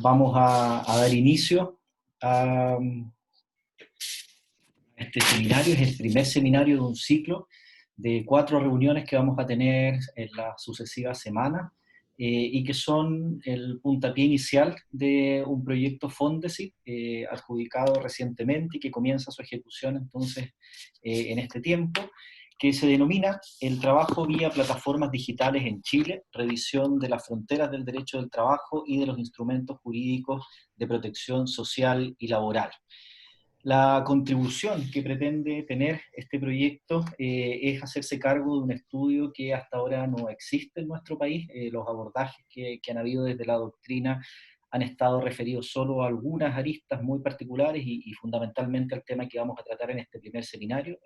Vamos a dar inicio a este seminario. Es el primer seminario de un ciclo de 4 reuniones que vamos a tener en las sucesivas semanas y que son el puntapié inicial de un proyecto Fondesit adjudicado recientemente y que comienza su ejecución entonces en este tiempo, que se denomina el trabajo vía plataformas digitales en Chile, revisión de las fronteras del derecho del trabajo y de los instrumentos jurídicos de protección social y laboral. La contribución que pretende tener este proyecto es hacerse cargo de un estudio que hasta ahora no existe en nuestro país. Los abordajes que han habido desde la doctrina han estado referidos solo a algunas aristas muy particulares y fundamentalmente al tema que vamos a tratar en este primer seminario,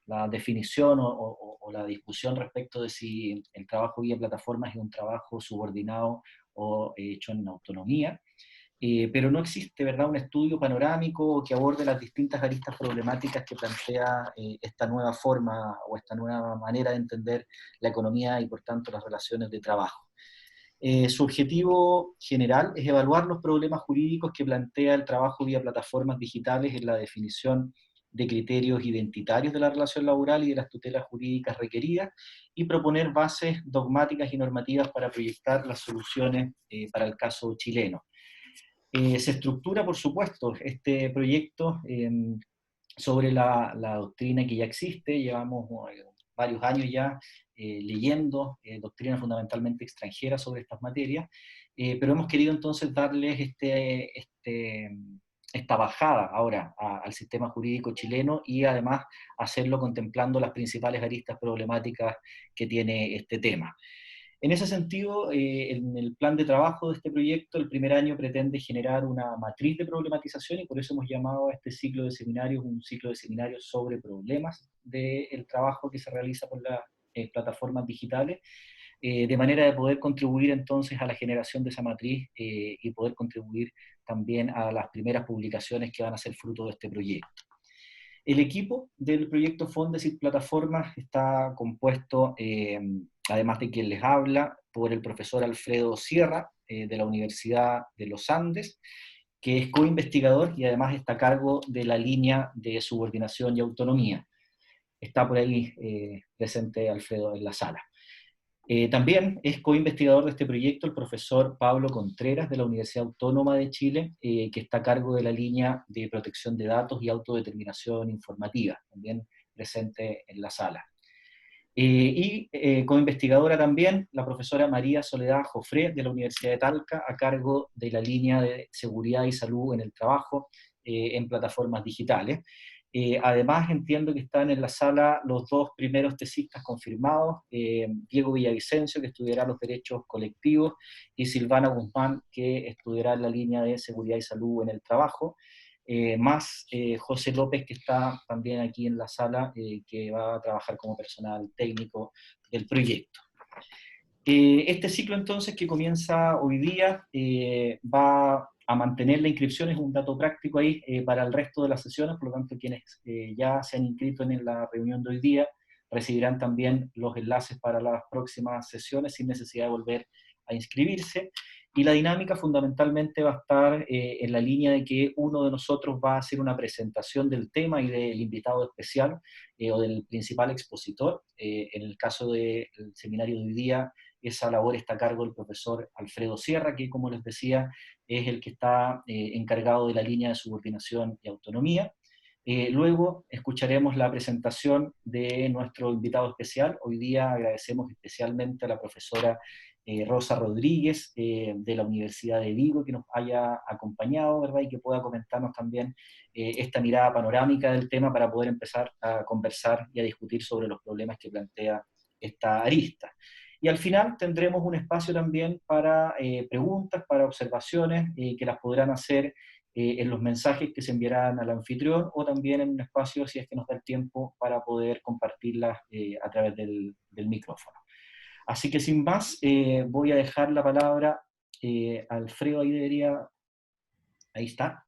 la definición o la discusión respecto de si el trabajo vía plataformas es un trabajo subordinado o hecho en autonomía. Pero no existe, ¿verdad?, un estudio panorámico que aborde las distintas aristas problemáticas que plantea esta nueva forma o esta nueva manera de entender la economía y, por tanto, las relaciones de trabajo. Su objetivo general es evaluar los problemas jurídicos que plantea el trabajo vía plataformas digitales en la definición de criterios identitarios de la relación laboral y de las tutelas jurídicas requeridas, y proponer bases dogmáticas y normativas para proyectar las soluciones para el caso chileno. Se estructura, por supuesto, este proyecto sobre la doctrina que ya existe. Llevamos varios años ya leyendo doctrina fundamentalmente extranjera sobre estas materias, pero hemos querido entonces darles esta bajada ahora al sistema jurídico chileno y además hacerlo contemplando las principales aristas problemáticas que tiene este tema. En ese sentido, en el plan de trabajo de este proyecto, el primer año pretende generar una matriz de problematización y por eso hemos llamado a este ciclo de seminarios un ciclo de seminarios sobre problemas del trabajo que se realiza por las plataformas digitales, de manera de poder contribuir entonces a la generación de esa matriz y poder contribuir también a las primeras publicaciones que van a ser fruto de este proyecto. El equipo del proyecto Fondesit Plataformas está compuesto, además de quien les habla, por el profesor Alfredo Sierra, de la Universidad de los Andes, que es coinvestigador y además está a cargo de la línea de subordinación y autonomía. Está por ahí presente Alfredo en la sala. También es coinvestigador de este proyecto el profesor Pablo Contreras de la Universidad Autónoma de Chile, que está a cargo de la línea de protección de datos y autodeterminación informativa, también presente en la sala. Coinvestigadora también la profesora María Soledad Jofré de la Universidad de Talca, a cargo de la línea de seguridad y salud en el trabajo en plataformas digitales. Además, entiendo que están en la sala los 2 primeros tesistas confirmados, Diego Villavicencio, que estudiará los derechos colectivos, y Silvana Guzmán, que estudiará la línea de seguridad y salud en el trabajo, más José López, que está también aquí en la sala, que va a trabajar como personal técnico del proyecto. Este ciclo entonces que comienza hoy día va a mantener la inscripción, es un dato práctico ahí para el resto de las sesiones, por lo tanto quienes ya se han inscrito en la reunión de hoy día recibirán también los enlaces para las próximas sesiones sin necesidad de volver a inscribirse. Y la dinámica fundamentalmente va a estar en la línea de que uno de nosotros va a hacer una presentación del tema y del invitado especial o del principal expositor. En el caso del seminario de hoy día, esa labor está a cargo del profesor Alfredo Sierra, que, como les decía, es el que está encargado de la línea de subordinación y autonomía. Luego escucharemos la presentación de nuestro invitado especial. Hoy día agradecemos especialmente a la profesora Rosa Rodríguez de la Universidad de Vigo, que nos haya acompañado, ¿verdad? Y que pueda comentarnos también esta mirada panorámica del tema para poder empezar a conversar y a discutir sobre los problemas que plantea esta arista. Y al final tendremos un espacio también para preguntas, para observaciones, que las podrán hacer en los mensajes que se enviarán al anfitrión o también en un espacio, si es que nos da el tiempo, para poder compartirlas a través del micrófono. Así que sin más, voy a dejar la palabra a Alfredo, ahí está,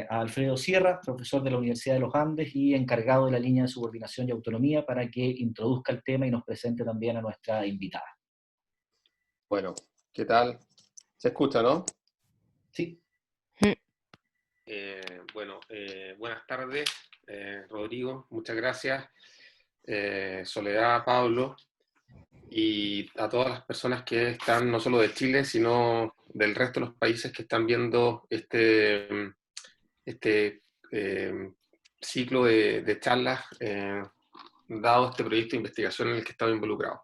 a Alfredo Sierra, profesor de la Universidad de los Andes y encargado de la línea de subordinación y autonomía, para que introduzca el tema y nos presente también a nuestra invitada. Bueno, ¿qué tal? ¿Se escucha, no? Sí. Bueno, buenas tardes, Rodrigo, muchas gracias. Soledad, Pablo, y a todas las personas que están no solo de Chile, sino del resto de los países que están viendo este ciclo de charlas, dado este proyecto de investigación en el que he estado involucrado.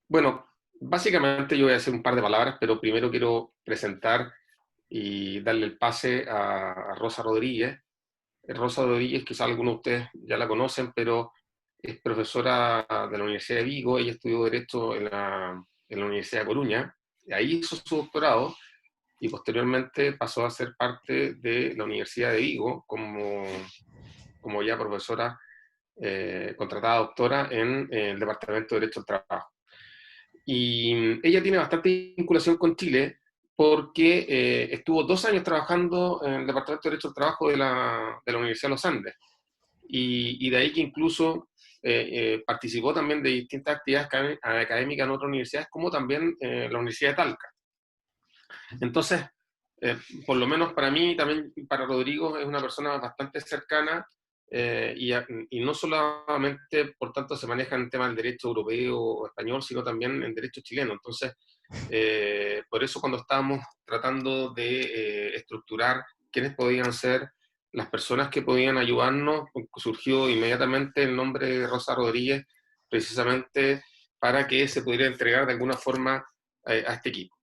Bueno, básicamente yo voy a hacer un par de palabras, pero primero quiero presentar y darle el pase a Rosa Rodríguez. Rosa Rodríguez, quizás algunos de ustedes ya la conocen, pero es profesora de la Universidad de Vigo. Ella estudió Derecho en la Universidad de Coruña, y ahí hizo su doctorado y posteriormente pasó a ser parte de la Universidad de Vigo como ya profesora contratada doctora en el Departamento de Derecho del Trabajo. Y ella tiene bastante vinculación con Chile porque estuvo 2 años trabajando en el Departamento de Derecho del Trabajo de la Universidad de los Andes. Y de ahí que incluso participó también de distintas actividades académicas en otras universidades, como también la Universidad de Talca. Entonces, por lo menos para mí, también para Rodrigo, es una persona bastante cercana, y no solamente, por tanto, se maneja en temas del derecho europeo o español, sino también en derecho chileno. Entonces, por eso cuando estábamos tratando de estructurar quiénes podían ser las personas que podían ayudarnos, surgió inmediatamente el nombre de Rosa Rodríguez, precisamente para que se pudiera entregar de alguna forma a este equipo.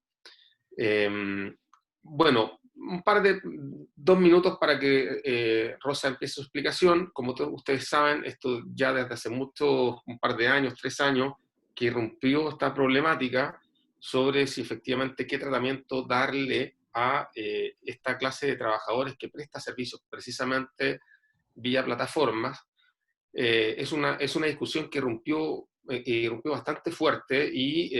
Bueno, 2 minutos para que Rosa empiece su explicación. Como ustedes saben, esto ya desde hace un par de años, 3 años, que irrumpió esta problemática sobre si efectivamente qué tratamiento darle a esta clase de trabajadores que presta servicios precisamente vía plataformas. Es una discusión que irrumpió bastante fuerte y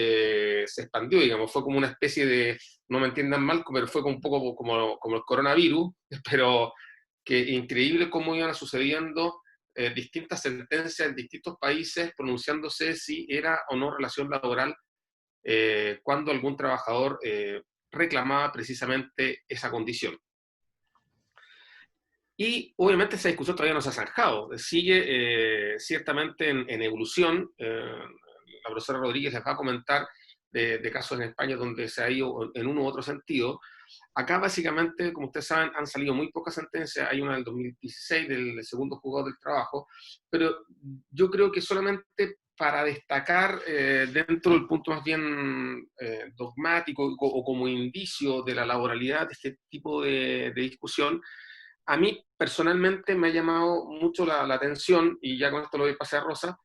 se expandió, digamos, fue como una especie de, no me entiendan mal, pero fue un poco como el coronavirus, pero que increíble cómo iban sucediendo distintas sentencias en distintos países pronunciándose si era o no relación laboral cuando algún trabajador reclamaba precisamente esa condición. Y obviamente esa discusión todavía no se ha zanjado, sigue ciertamente en evolución. La profesora Rodríguez les va a comentar de casos en España donde se ha ido en uno u otro sentido. Acá básicamente, como ustedes saben, han salido muy pocas sentencias, hay una del 2016 del segundo juzgado del trabajo, pero yo creo que solamente para destacar dentro del punto más bien dogmático o como indicio de la laboralidad de este tipo de discusión, a mí personalmente me ha llamado mucho la atención, y ya con esto lo voy a pasar a Rosa,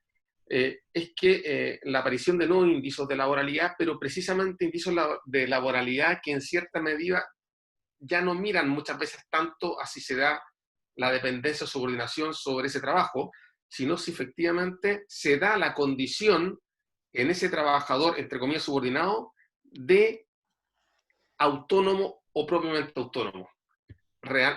es que la aparición de nuevos indicios de laboralidad, pero precisamente indicios de laboralidad que en cierta medida ya no miran muchas veces tanto a si se da la dependencia o subordinación sobre ese trabajo, sino si efectivamente se da la condición en ese trabajador, entre comillas, subordinado, de autónomo o propiamente autónomo.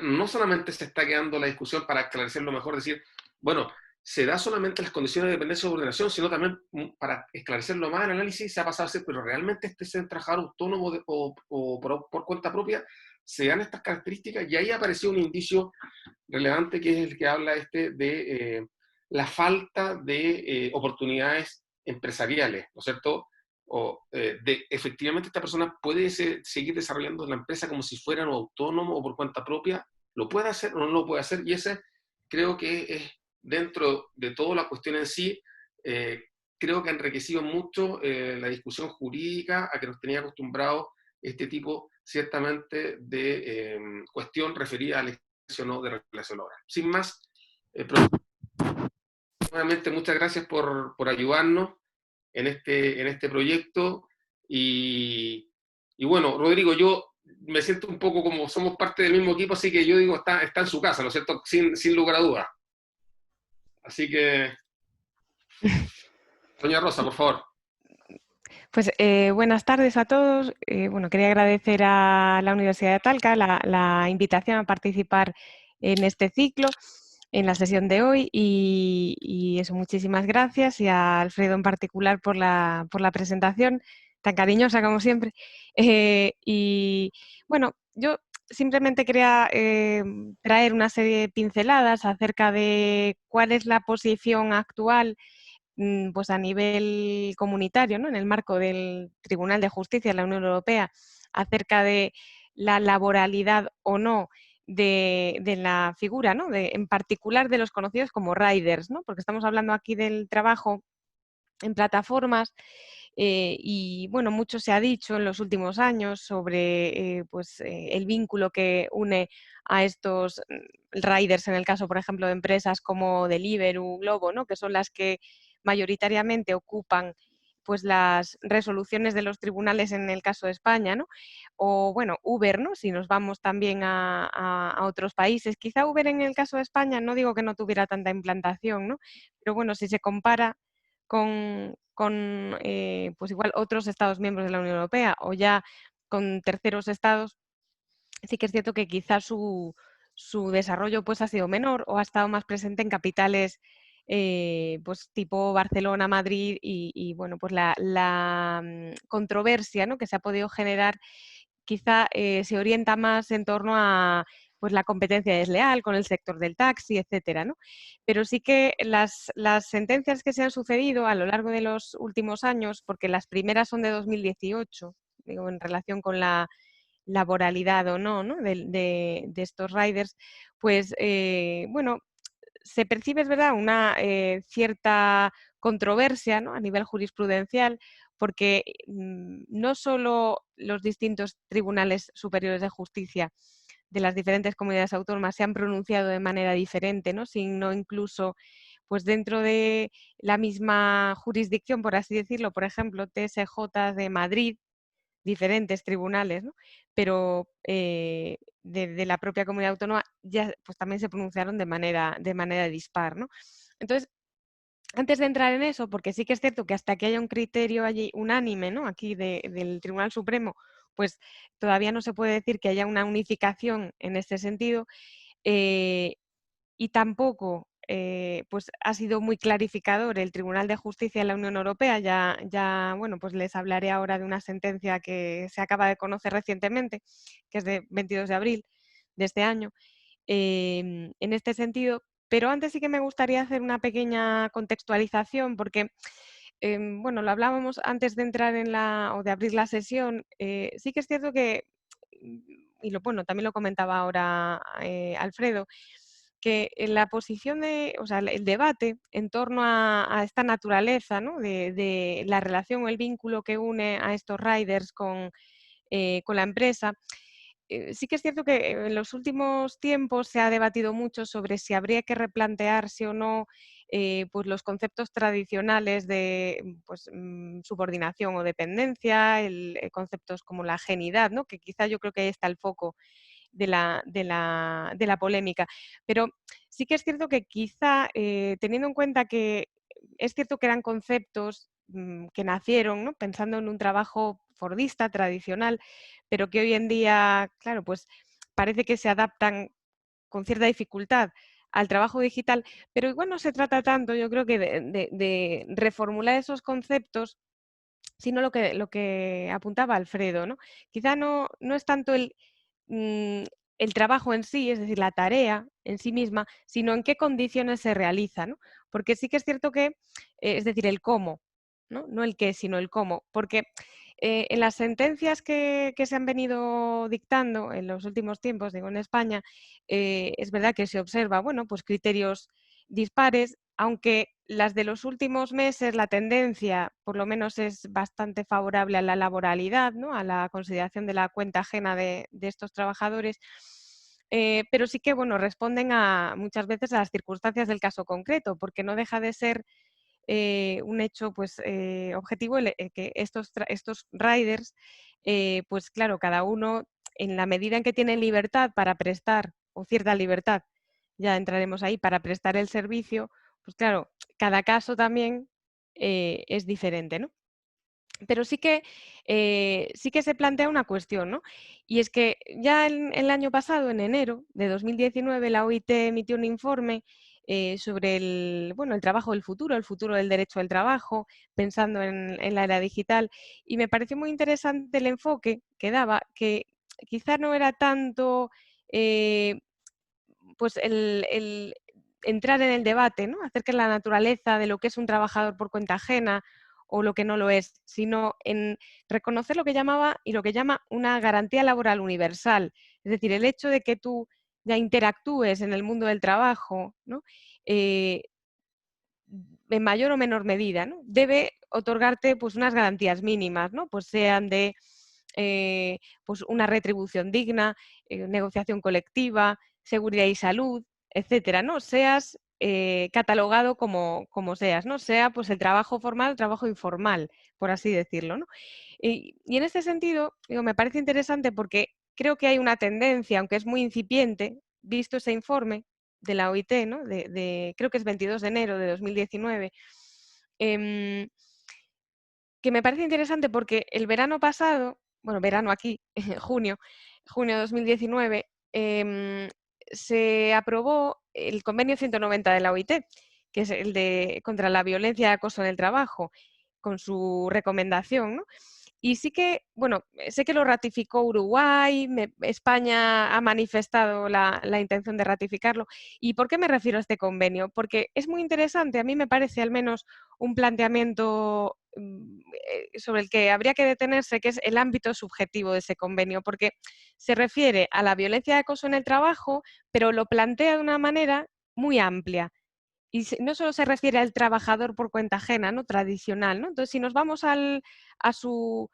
No solamente se está quedando la discusión para esclarecerlo mejor, decir, bueno, se da solamente las condiciones de dependencia y subordinación, sino también para esclarecerlo más el análisis se ha pasado a decir, pero realmente este es un trabajador autónomo o por cuenta propia, se dan estas características, y ahí apareció un indicio relevante que es el que habla de la falta de oportunidades empresariales, ¿no es cierto? De efectivamente esta persona puede seguir desarrollando la empresa como si fuera un autónomo o por cuenta propia, lo puede hacer o no lo puede hacer, y ese creo que es dentro de toda la cuestión en sí, creo que ha enriquecido mucho la discusión jurídica a que nos tenía acostumbrados este tipo ciertamente de cuestión referida al ejercicio no de relación laboral. Sin más, nuevamente muchas gracias por ayudarnos en este proyecto. Y bueno, Rodrigo, yo me siento un poco como somos parte del mismo equipo, así que yo digo, está en su casa, ¿no es cierto? Sin lugar a dudas. Así que, doña Rosa, por favor. Pues buenas tardes a todos. Bueno, quería agradecer a la Universidad de Talca la invitación a participar en este ciclo, en la sesión de hoy, y eso, muchísimas gracias, y a Alfredo en particular por la presentación. tan cariñosa como siempre. Y bueno, yo simplemente quería traer una serie de pinceladas acerca de cuál es la posición actual pues a nivel comunitario, ¿no? En el marco del Tribunal de Justicia de la Unión Europea, acerca de la laboralidad o no de la figura, ¿no? En particular de los conocidos como riders, ¿no? Porque estamos hablando aquí del trabajo en plataformas y bueno, mucho se ha dicho en los últimos años sobre pues, el vínculo que une a estos riders, en el caso, por ejemplo, de empresas como Deliveroo, Globo, ¿no? Que son las que mayoritariamente ocupan pues las resoluciones de los tribunales en el caso de España, ¿no? O bueno, Uber, ¿no? Si nos vamos también a otros países. Quizá Uber en el caso de España, no digo que no tuviera tanta implantación, ¿no? Pero bueno, si se compara con pues igual otros Estados miembros de la Unión Europea o ya con terceros estados, sí que es cierto que quizás su desarrollo pues, ha sido menor o ha estado más presente en capitales pues, tipo Barcelona, Madrid y bueno, pues la controversia, ¿no? Que se ha podido generar quizá se orienta más en torno a pues, la competencia desleal con el sector del taxi, etcétera, ¿no? Pero sí que las sentencias que se han sucedido a lo largo de los últimos años, porque las primeras son de 2018, digo, en relación con la laboralidad o no, ¿no? De estos riders, pues bueno, se percibe, es verdad, una cierta controversia, ¿no? A nivel jurisprudencial, porque no solo los distintos tribunales superiores de justicia de las diferentes comunidades autónomas se han pronunciado de manera diferente, ¿no? Sino incluso pues dentro de la misma jurisdicción, por así decirlo, por ejemplo, TSJ de Madrid, diferentes tribunales, ¿no? Pero de la propia comunidad autónoma ya pues, también se pronunciaron de manera dispar, ¿no? Entonces, antes de entrar en eso, porque sí que es cierto que hasta que haya un criterio allí unánime, ¿no? Aquí del Tribunal Supremo, pues todavía no se puede decir que haya una unificación en este sentido. eh, y tampoco pues ha sido muy clarificador el Tribunal de Justicia de la Unión Europea. Ya, bueno, pues les hablaré ahora de una sentencia que se acaba de conocer recientemente, que es de 22 de abril de este año, en este sentido. Pero antes sí que me gustaría hacer una pequeña contextualización, porque, bueno, lo hablábamos antes de entrar o de abrir la sesión. Sí que es cierto que, y bueno, también lo comentaba ahora Alfredo, que en la posición o sea, el debate en torno a esta naturaleza, ¿no? de la relación o el vínculo que une a estos riders con la empresa, sí que es cierto que en los últimos tiempos se ha debatido mucho sobre si habría que replantearse o no pues los conceptos tradicionales de pues, subordinación o dependencia, conceptos como la ajenidad, ¿no? Que quizá yo creo que ahí está el foco de la polémica. Pero sí que es cierto que quizá, teniendo en cuenta que es cierto que eran conceptos que nacieron, ¿no? Pensando en un trabajo fordista, tradicional, pero que hoy en día, claro, pues parece que se adaptan con cierta dificultad al trabajo digital, pero igual no se trata tanto, yo creo que de reformular esos conceptos, sino lo que apuntaba Alfredo, ¿no? Quizá no es tanto mm, el trabajo en sí, es decir, la tarea en sí misma, sino en qué condiciones se realiza, ¿no? Porque sí que es cierto que, es decir, el cómo, ¿no? No el qué, sino el cómo. Porque en las sentencias que se han venido dictando en los últimos tiempos, digo, en España, es verdad que se observa, bueno, pues criterios dispares, aunque las de los últimos meses, la tendencia por lo menos es bastante favorable a la laboralidad, ¿no? A la consideración de la cuenta ajena de estos trabajadores, pero sí que bueno, responden muchas veces a las circunstancias del caso concreto, porque no deja de ser un hecho pues, objetivo que estos riders, pues claro, cada uno en la medida en que tiene libertad para prestar, o cierta libertad, ya entraremos ahí, para prestar el servicio, pues claro, cada caso también es diferente, ¿no? Pero sí que se plantea una cuestión, ¿no? Y es que ya el año pasado, en enero de 2019, la OIT emitió un informe sobre el trabajo del futuro, el futuro del derecho al trabajo, pensando en la era digital. Y me pareció muy interesante el enfoque que daba, que quizá no era tanto pues el entrar en el debate, ¿no?, acerca de la naturaleza de lo que es un trabajador por cuenta ajena o lo que no lo es, sino en reconocer lo que llamaba y lo que llama una garantía laboral universal. Es decir, el hecho de que tú ya interactúes en el mundo del trabajo, ¿no?, eh, en mayor o menor medida, ¿no?, debe otorgarte pues unas garantías mínimas, ¿no?, pues sean de pues una retribución digna, negociación colectiva, seguridad y salud, etcétera, ¿no? Seas catalogado como seas, ¿no? Sea pues el trabajo formal o el trabajo informal, por así decirlo, ¿no? Y en este sentido, digo, me parece interesante porque creo que hay una tendencia, aunque es muy incipiente, visto ese informe de la OIT, ¿no?, creo que es 22 de enero de 2019, em, que me parece interesante porque el verano pasado, bueno, verano aquí, junio de 2019, se aprobó el convenio 190 de la OIT, que es el de contra la violencia y acoso en el trabajo, con su recomendación, ¿no? Y sí que, bueno, sé que lo ratificó Uruguay, España ha manifestado la intención de ratificarlo. ¿Y por qué me refiero a este convenio? Porque es muy interesante, a mí me parece al menos un planteamiento sobre el que habría que detenerse, que es el ámbito subjetivo de ese convenio, porque se refiere a la violencia de acoso en el trabajo, pero lo plantea de una manera muy amplia. Y no solo se refiere al trabajador por cuenta ajena, ¿no?, tradicional, ¿no? Entonces, si nos vamos a su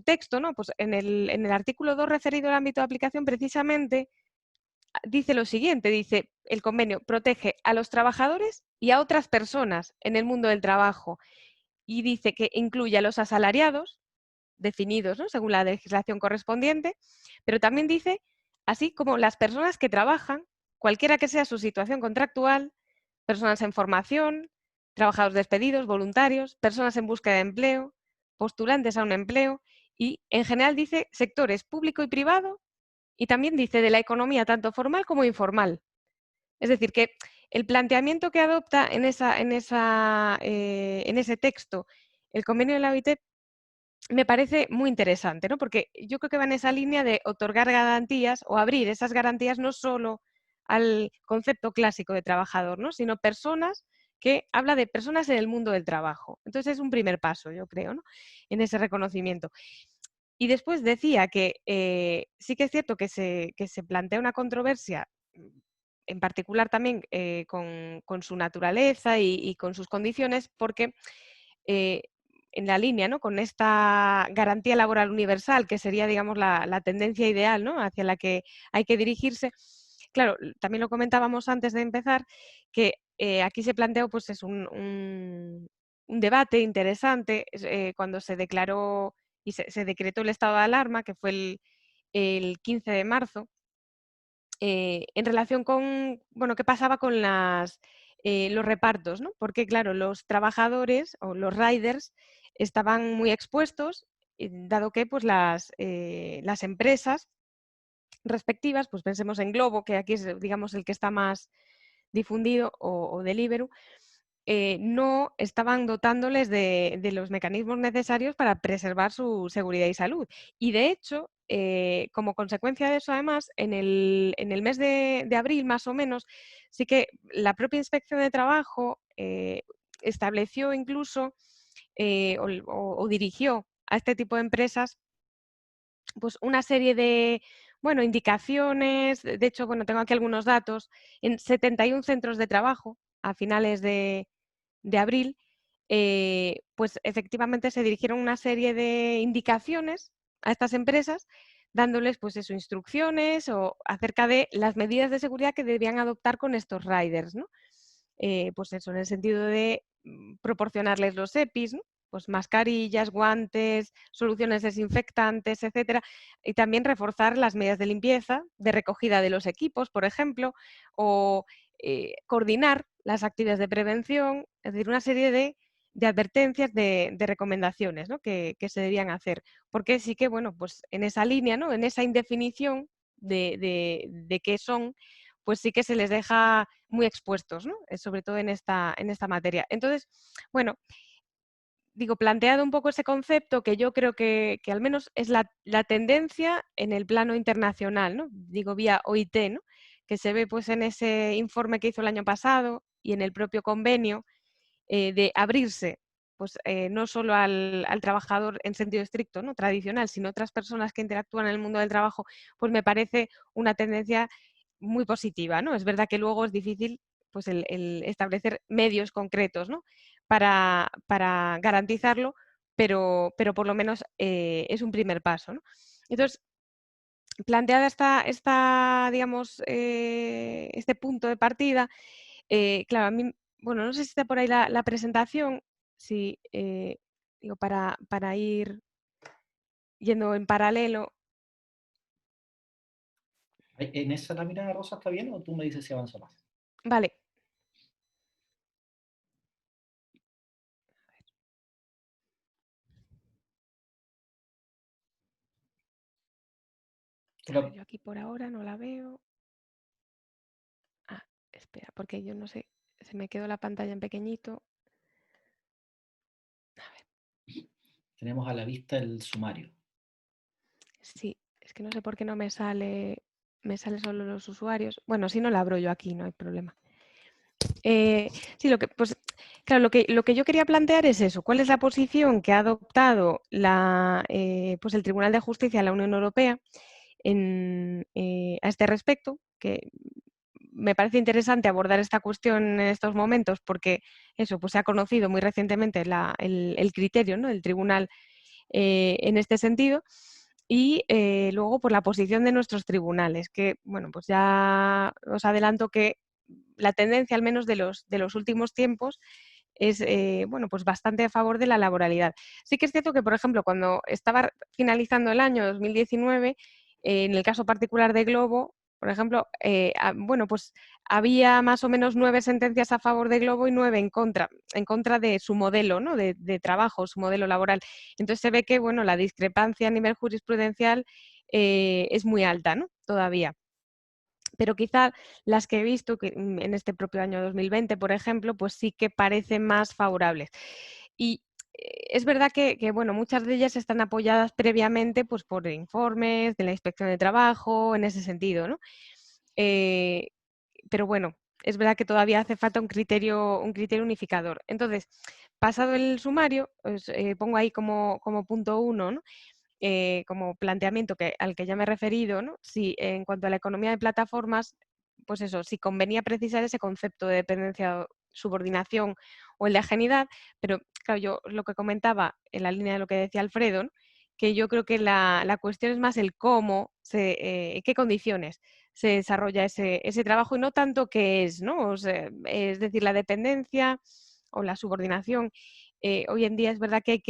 texto, ¿no?, pues en el artículo 2 referido al ámbito de aplicación, precisamente dice lo siguiente, dice, el convenio protege a los trabajadores y a otras personas en el mundo del trabajo, y dice que incluye a los asalariados, definidos, ¿no?, según la legislación correspondiente, pero también dice, así como las personas que trabajan, cualquiera que sea su situación contractual, personas en formación, trabajadores despedidos, voluntarios, personas en búsqueda de empleo, postulantes a un empleo y, en general, dice sectores público y privado y también dice de la economía tanto formal como informal. Es decir, que el planteamiento que adopta en ese texto el convenio de la OIT me parece muy interesante, ¿no? Porque yo creo que va en esa línea de otorgar garantías o abrir esas garantías no solo al concepto clásico de trabajador, ¿no?, sino personas, que habla de personas en el mundo del trabajo. Entonces es un primer paso, yo creo, ¿no?, en ese reconocimiento. Y después decía que sí que es cierto que se plantea una controversia, en particular también con su naturaleza y con sus condiciones, porque eh, en la línea, ¿no?, con esta garantía laboral universal, que sería, digamos, la tendencia ideal, ¿no?, hacia la que hay que dirigirse. Claro, también lo comentábamos antes de empezar, que aquí se planteó pues, es un debate interesante cuando se declaró y se decretó el estado de alarma, que fue el 15 de marzo, en relación con, bueno, qué pasaba con los repartos, ¿no? Porque, claro, los trabajadores o los riders estaban muy expuestos, dado que pues, las empresas respectivas, pues pensemos en Globo, que aquí es, digamos, el que está más difundido, o Deliveroo, no estaban dotándoles de los mecanismos necesarios para preservar su seguridad y salud. Y de hecho, como consecuencia de eso, además, en el mes de abril, más o menos, sí que la propia Inspección de Trabajo estableció incluso o dirigió a este tipo de empresas pues una serie de, bueno, indicaciones. De hecho, bueno, tengo aquí algunos datos, en 71 centros de trabajo a finales de abril, pues efectivamente se dirigieron una serie de indicaciones a estas empresas, dándoles pues eso, instrucciones o acerca de las medidas de seguridad que debían adoptar con estos riders, ¿no? Pues eso, en el sentido de proporcionarles los EPIs, ¿no?, pues mascarillas, guantes, soluciones desinfectantes, etcétera, y también reforzar las medidas de limpieza, de recogida de los equipos, por ejemplo, o coordinar las actividades de prevención, es decir, una serie de advertencias, de recomendaciones, ¿no?, que se debían hacer. Porque sí que, bueno, pues en esa línea, ¿no?, en esa indefinición de qué son, pues sí que se les deja muy expuestos, ¿no? Sobre todo en esta materia. Entonces, bueno, digo, planteado un poco ese concepto que yo creo que al menos es la tendencia en el plano internacional, ¿no? Digo, vía OIT, ¿no? Que se ve pues en ese informe que hizo el año pasado y en el propio convenio de abrirse pues no solo al trabajador en sentido estricto, ¿no? Tradicional, sino otras personas que interactúan en el mundo del trabajo, pues me parece una tendencia muy positiva, ¿no? Es verdad que luego es difícil pues el establecer medios concretos, ¿no? Para garantizarlo, pero por lo menos es un primer paso, ¿no? Entonces, planteada digamos, este punto de partida, claro, a mí, bueno, no sé si está por ahí la presentación, si, digo, para ir yendo en paralelo. ¿En esa lámina rosa está bien o tú me dices si avanza más? Vale. A ver, yo aquí por ahora no la veo. Ah, espera, porque yo no sé, se me quedó la pantalla en pequeñito. A ver. Tenemos a la vista el sumario. Sí, es que no sé por qué no me sale solo los usuarios. Bueno, si no la abro yo aquí, no hay problema. Sí, pues, claro, lo que yo quería plantear es eso. ¿Cuál es la posición que ha adoptado pues el Tribunal de Justicia de la Unión Europea a este respecto? Que me parece interesante abordar esta cuestión en estos momentos porque eso, pues se ha conocido muy recientemente el criterio, ¿no?, del Tribunal en este sentido. Y luego por la posición de nuestros tribunales, que bueno, pues ya os adelanto que la tendencia, al menos de los últimos tiempos, es bueno, pues bastante a favor de la laboralidad. Sí que es cierto que, por ejemplo, cuando estaba finalizando el año 2019, en el caso particular de Globo, por ejemplo, bueno, pues había más o menos 9 sentencias a favor de Globo y 9 en contra de su modelo, ¿no?, de trabajo, su modelo laboral. Entonces se ve que, bueno, la discrepancia a nivel jurisprudencial es muy alta, ¿no?, todavía. Pero quizá las que he visto en este propio año 2020, por ejemplo, pues sí que parecen más favorables. Y es verdad que, bueno, muchas de ellas están apoyadas previamente pues, por informes de la Inspección de Trabajo, en ese sentido, ¿no? Pero bueno, es verdad que todavía hace falta un criterio unificador. Entonces, pasado el sumario, os pongo ahí como punto 1, ¿no?, como planteamiento al que ya me he referido, ¿no? Si en cuanto a la economía de plataformas, pues eso, si convenía precisar ese concepto de dependencia o subordinación o el de ajenidad, pero claro, yo lo que comentaba en la línea de lo que decía Alfredo, ¿no?, que yo creo que la cuestión es más el cómo, qué condiciones se desarrolla ese trabajo y no tanto qué es, ¿no? O sea, es decir, la dependencia o la subordinación. Hoy en día es verdad que hay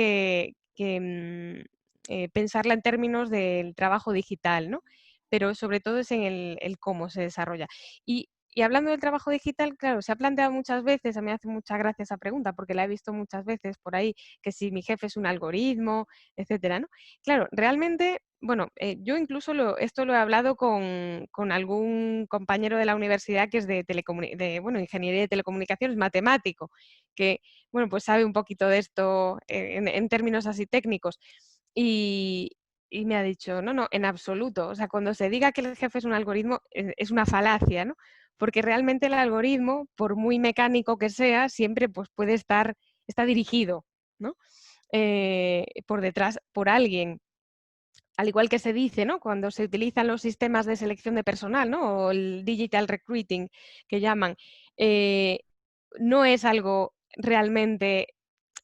pensarla en términos del trabajo digital, ¿no? Pero sobre todo es en el cómo se desarrolla. Y hablando del trabajo digital, claro, se ha planteado muchas veces, a mí me hace mucha gracia esa pregunta, porque la he visto muchas veces por ahí, que si mi jefe es un algoritmo, etcétera, ¿no? Claro, realmente, bueno, yo incluso esto lo he hablado con algún compañero de la universidad que es bueno, ingeniería de telecomunicaciones, matemático, que, bueno, pues sabe un poquito de esto en términos así técnicos. Y, y me ha dicho, no, no, en absoluto. O sea, cuando se diga que el jefe es un algoritmo, es una falacia, ¿no? Porque realmente el algoritmo, por muy mecánico que sea, siempre pues, está dirigido, ¿no?, por detrás por alguien. Al igual que se dice, ¿no?, cuando se utilizan los sistemas de selección de personal, ¿no?, o el digital recruiting que llaman, eh, no es algo realmente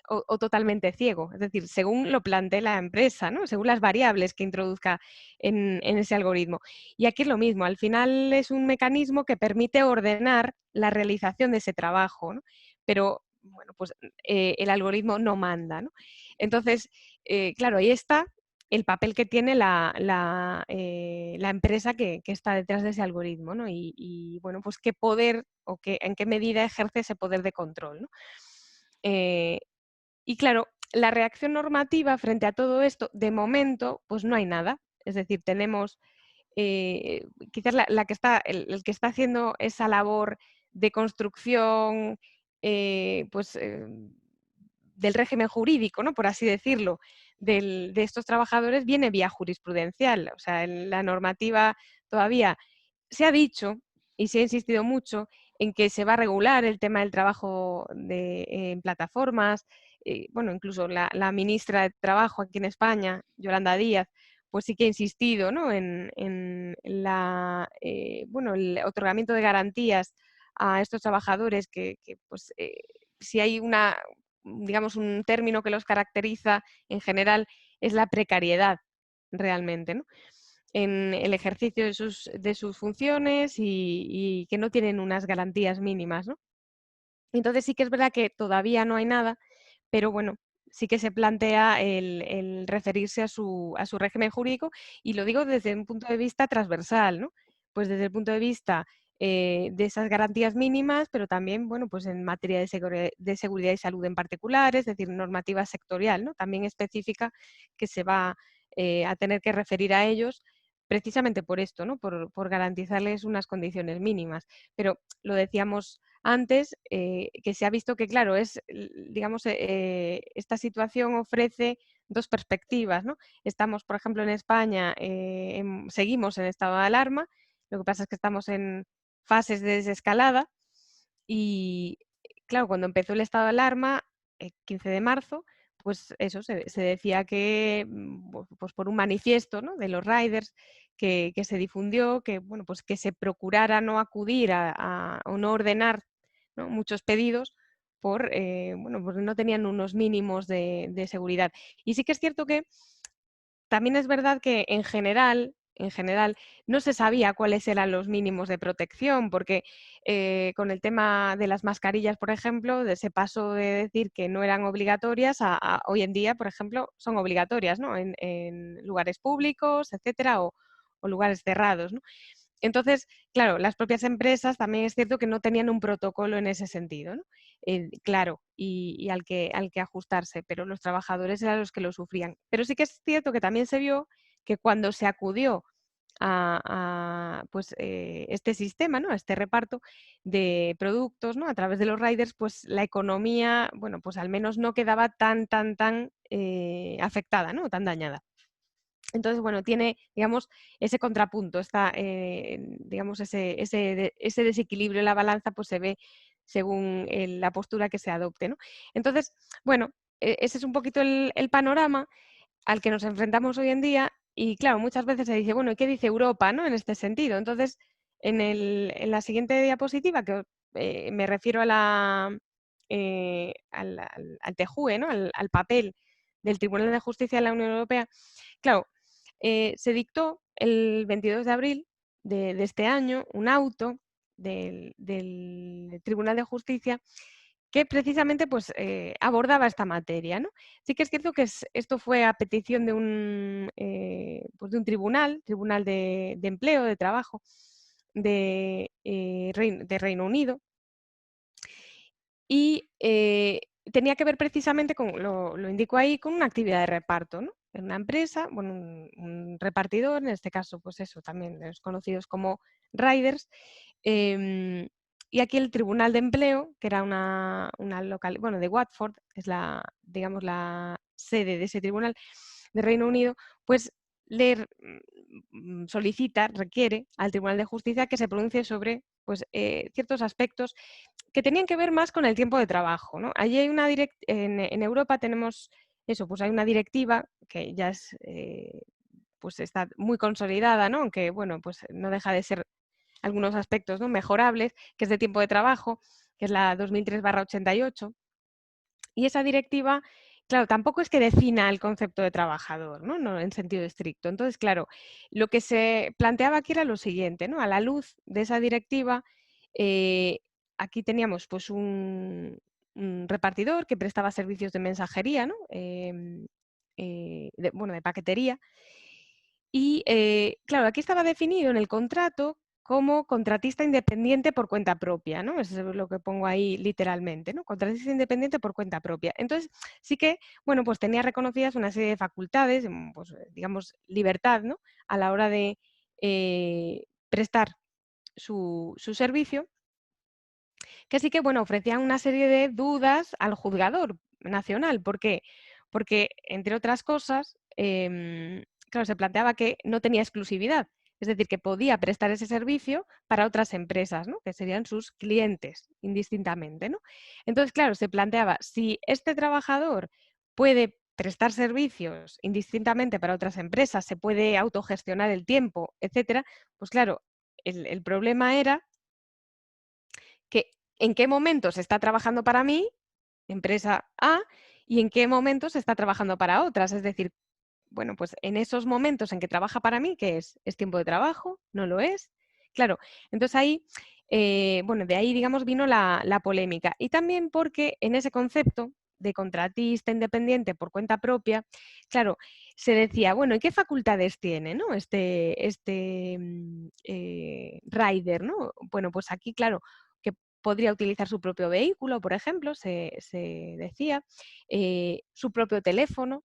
o totalmente ciego. Es decir, según lo plantee la empresa, ¿no?, según las variables que introduzca en ese algoritmo. Y aquí es lo mismo, al final es un mecanismo que permite ordenar la realización de ese trabajo, ¿no? Pero, bueno, pues el algoritmo no manda, ¿no? Entonces, claro, ahí está el papel que tiene la empresa que está detrás de ese algoritmo, ¿no? Y, bueno, pues qué poder o en qué medida ejerce ese poder de control, ¿no? Y claro, la reacción normativa frente a todo esto, de momento, pues no hay nada. Es decir, tenemos quizás el que está haciendo esa labor de construcción del régimen jurídico, ¿no? Por así decirlo, de estos trabajadores viene vía jurisprudencial. O sea, la normativa todavía se ha dicho y se ha insistido mucho en que se va a regular el tema del trabajo en plataformas. Bueno, incluso la ministra de Trabajo aquí en España, Yolanda Díaz, pues sí que ha insistido, ¿no? en el otorgamiento de garantías a estos trabajadores si hay digamos, un término que los caracteriza en general es la precariedad realmente, ¿no? En el ejercicio de sus funciones y que no tienen unas garantías mínimas, ¿no? Entonces sí que es verdad que todavía no hay nada, pero bueno, sí que se plantea el referirse a su régimen jurídico, y lo digo desde un punto de vista transversal, ¿no? Pues desde el punto de vista de esas garantías mínimas, pero también, bueno, pues en materia de seguridad y salud en particular, es decir, normativa sectorial, ¿no? También específica que se va a tener que referir a ellos precisamente por esto, ¿no? Por garantizarles unas condiciones mínimas. Pero lo decíamos antes, que se ha visto que, claro, digamos, esta situación ofrece dos perspectivas, ¿no? Estamos, por ejemplo, en España, seguimos en estado de alarma, lo que pasa es que estamos en fases de desescalada y, claro, cuando empezó el estado de alarma, el 15 de marzo, pues eso, se decía que, pues por un manifiesto, ¿no? De los riders que se difundió, que, bueno, pues que se procurara no acudir o no ordenar, ¿no? Muchos pedidos porque no tenían unos mínimos de seguridad. Y sí que es cierto que también es verdad que en general, no se sabía cuáles eran los mínimos de protección, porque con el tema de las mascarillas, por ejemplo, se pasó de decir que no eran obligatorias a hoy en día, por ejemplo, son obligatorias, ¿no? En lugares públicos, etcétera, o lugares cerrados, ¿no? Entonces, claro, las propias empresas también es cierto que no tenían un protocolo en ese sentido, ¿no? Claro, y al que ajustarse, pero los trabajadores eran los que lo sufrían. Pero sí que es cierto que también se vio que cuando se acudió este sistema, ¿no? A este reparto de productos, ¿no? A través de los riders, pues la economía, bueno, pues al menos no quedaba tan afectada, ¿no? Tan dañada. Entonces, bueno, tiene, digamos, ese contrapunto, digamos, ese desequilibrio en la balanza, pues se ve según la postura que se adopte, ¿no? Entonces, bueno, ese es un poquito el panorama al que nos enfrentamos hoy en día y, claro, muchas veces se dice, bueno, ¿y qué dice Europa, ¿no? En este sentido. Entonces, en la siguiente diapositiva, que me refiero al TJUE, ¿no? Al papel del Tribunal de Justicia de la Unión Europea, claro, se dictó el 22 de abril de este año un auto del Tribunal de Justicia que precisamente pues, abordaba esta materia, ¿no? Sí que es cierto que esto fue a petición de un tribunal de empleo, de trabajo de Reino Unido, y tenía que ver precisamente con, lo indico ahí, con una actividad de reparto, ¿no? En una empresa, bueno, un repartidor, en este caso, pues eso, también los conocidos como riders. Y aquí el Tribunal de Empleo, que era una local, bueno, de Watford, es digamos, la sede de ese tribunal de Reino Unido, pues solicita, requiere al Tribunal de Justicia que se pronuncie sobre pues, ciertos aspectos que tenían que ver más con el tiempo de trabajo, ¿no? Allí hay en Europa tenemos eso, pues hay una directiva que ya pues está muy consolidada, ¿no? Aunque, bueno, pues no deja de ser algunos aspectos, ¿no? Mejorables, que es de tiempo de trabajo, que es la 2003/88. Y esa directiva, claro, tampoco es que defina el concepto de trabajador, ¿no? No en sentido estricto. Entonces, claro, lo que se planteaba aquí era lo siguiente, ¿no? A la luz de esa directiva, eh, aquí teníamos pues un repartidor que prestaba servicios de mensajería, ¿no? De paquetería. Y claro, aquí estaba definido en el contrato como contratista independiente por cuenta propia, ¿no? Eso es lo que pongo ahí literalmente, ¿no? Contratista independiente por cuenta propia. Entonces, sí que, bueno, pues tenía reconocidas una serie de facultades, pues, digamos, libertad, ¿no? A la hora de prestar su servicio, que sí que, bueno, ofrecían una serie de dudas al juzgador nacional. ¿Por qué? Porque, entre otras cosas, claro, se planteaba que no tenía exclusividad, es decir, que podía prestar ese servicio para otras empresas, ¿no? Que serían sus clientes, indistintamente, ¿no? Entonces, claro, se planteaba, si este trabajador puede prestar servicios indistintamente para otras empresas, se puede autogestionar el tiempo, etcétera, pues claro, el problema era que en qué momento se está trabajando para mí, empresa A, y en qué momento se está trabajando para otras. Es decir, bueno, pues en esos momentos en que trabaja para mí, ¿qué es? ¿Es tiempo de trabajo? ¿No lo es? Claro, entonces ahí, bueno, de ahí, digamos, vino la polémica. Y también porque en ese concepto de contratista independiente por cuenta propia, claro, se decía, bueno, ¿y qué facultades tiene, ¿no? Rider, ¿no? Bueno, pues aquí, claro, que podría utilizar su propio vehículo, por ejemplo, se decía, su propio teléfono,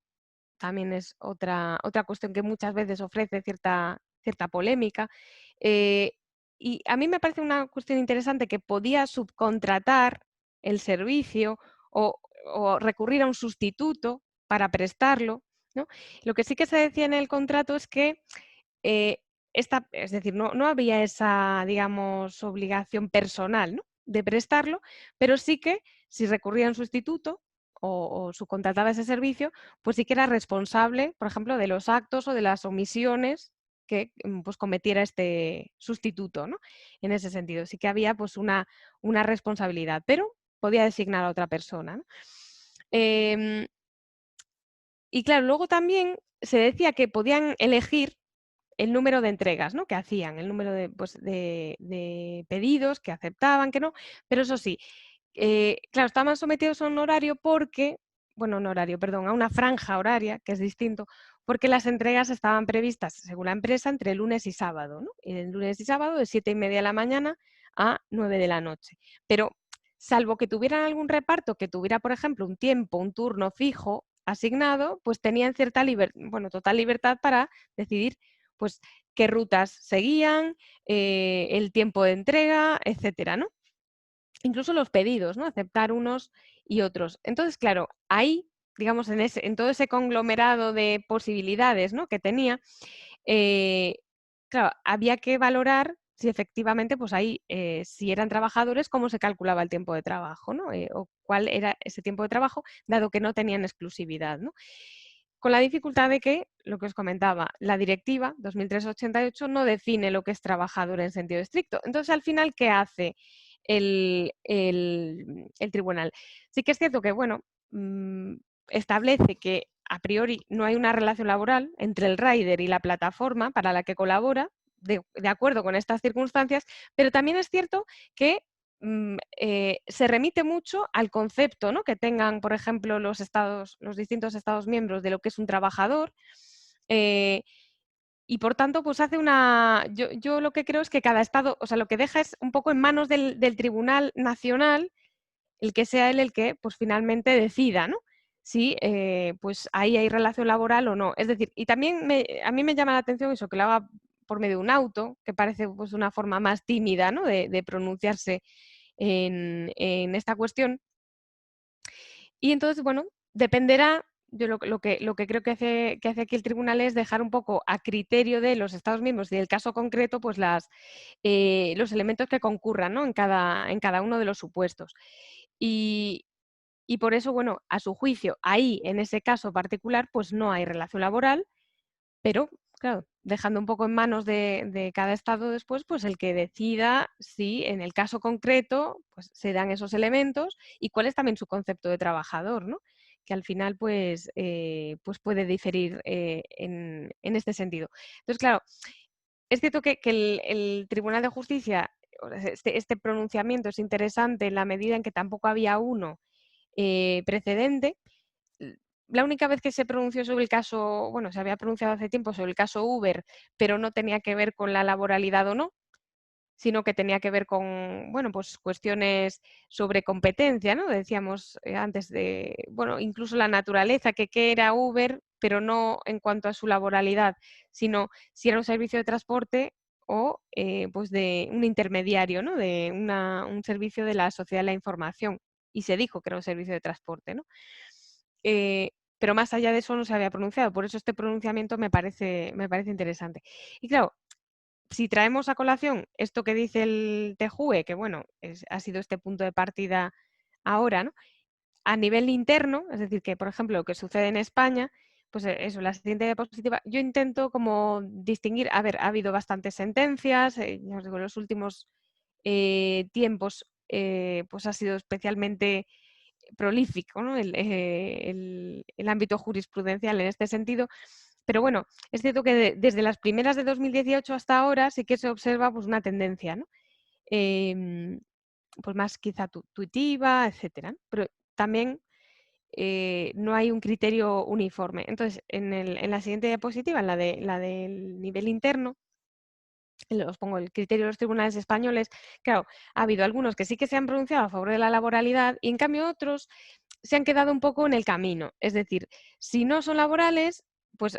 también es otra cuestión que muchas veces ofrece cierta polémica. Eh, y a mí me parece una cuestión interesante que podía subcontratar el servicio o, o recurrir a un sustituto para prestarlo, ¿no? Lo que sí que se decía en el contrato es que eh, es decir, no había esa, digamos, obligación personal, ¿no?, de prestarlo, pero sí que si recurría a un sustituto o subcontrataba ese servicio, pues sí que era responsable, por ejemplo, de los actos o de las omisiones que pues cometiera este sustituto, ¿no? En ese sentido, sí que había pues una responsabilidad, pero podía designar a otra persona, ¿no? Y claro, luego también se decía que podían elegir el número de entregas, ¿no?, que hacían, el número de, pues, de pedidos que aceptaban, que no, pero eso sí, claro, estaban sometidos a un horario porque, bueno, un horario, perdón, a una franja horaria, que es distinto, porque las entregas estaban previstas, según la empresa, entre lunes y sábado, ¿no? Y el lunes y sábado de 7:30 de la mañana a 9 de la noche. Pero salvo que tuvieran algún reparto que tuviera, por ejemplo, un tiempo, un turno fijo asignado, pues tenían cierta bueno, total libertad para decidir pues qué rutas seguían, el tiempo de entrega, etcétera, ¿no? Incluso los pedidos, ¿no? Aceptar unos y otros. Entonces, claro, ahí, digamos, en todo ese conglomerado de posibilidades, ¿no?, que tenía, eh, claro, había que valorar si efectivamente, pues ahí, si eran trabajadores, cómo se calculaba el tiempo de trabajo, ¿no? O cuál era ese tiempo de trabajo, dado que no tenían exclusividad, ¿no? Con la dificultad de que, lo que os comentaba, la directiva 2003/88 no define lo que es trabajador en sentido estricto. Entonces, al final, ¿qué hace el tribunal? Sí que es cierto que, bueno, establece que a priori no hay una relación laboral entre el rider y la plataforma para la que colabora, de acuerdo con estas circunstancias, pero también es cierto que se remite mucho al concepto, ¿no?, que tengan, por ejemplo, los distintos estados miembros de lo que es un trabajador. eh, y por tanto, pues hace yo lo que creo es que cada estado, o sea, lo que deja es un poco en manos del Tribunal Nacional, el que sea él el que, pues finalmente decida, ¿no?, si pues ahí hay relación laboral o no. Es decir, y también a mí me llama la atención eso, que lo haga por medio de un auto, que parece pues una forma más tímida, ¿no?, de pronunciarse en esta cuestión. Y entonces, bueno, dependerá, yo lo que creo que hace aquí el tribunal es dejar un poco a criterio de los Estados miembros y del caso concreto, pues los elementos que concurran, ¿no?, en cada uno de los supuestos. Y, y por eso, bueno, a su juicio, ahí, en ese caso particular, pues no hay relación laboral, pero, claro, dejando un poco en manos de cada estado después, pues el que decida si en el caso concreto pues se dan esos elementos y cuál es también su concepto de trabajador, ¿no? Que al final pues puede diferir en este sentido. Entonces, claro, es cierto que el Tribunal de Justicia, o sea, este pronunciamiento es interesante en la medida en que tampoco había uno precedente. La única vez que se pronunció sobre el caso, bueno, se había pronunciado hace tiempo sobre el caso Uber, pero no tenía que ver con la laboralidad o no, sino que tenía que ver con, bueno, pues cuestiones sobre competencia, ¿no? Decíamos antes de, bueno, incluso la naturaleza, que qué era Uber, pero no en cuanto a su laboralidad, sino si era un servicio de transporte o pues de un intermediario, ¿no? De un servicio de la sociedad de la información. Y se dijo que era un servicio de transporte, ¿no? Pero más allá de eso no se había pronunciado, por eso este pronunciamiento me parece interesante. Y claro, si traemos a colación esto que dice el TJUE, que bueno, ha sido este punto de partida ahora, ¿no? A nivel interno, es decir, que por ejemplo lo que sucede en España, pues eso, la siguiente diapositiva, yo intento como distinguir, a ver, ha habido bastantes sentencias, ya os digo, en los últimos tiempos pues ha sido especialmente prolífico, ¿no? El ámbito jurisprudencial en este sentido. Pero bueno, es cierto que desde las primeras de 2018 hasta ahora sí que se observa pues, una tendencia, ¿no? Pues más quizá tuitiva, etcétera, ¿no? Pero también no hay un criterio uniforme. Entonces, en la siguiente diapositiva, en la del nivel interno, os pongo el criterio de los tribunales españoles, claro, ha habido algunos que sí que se han pronunciado a favor de la laboralidad y en cambio otros se han quedado un poco en el camino. Es decir, si no son laborales, pues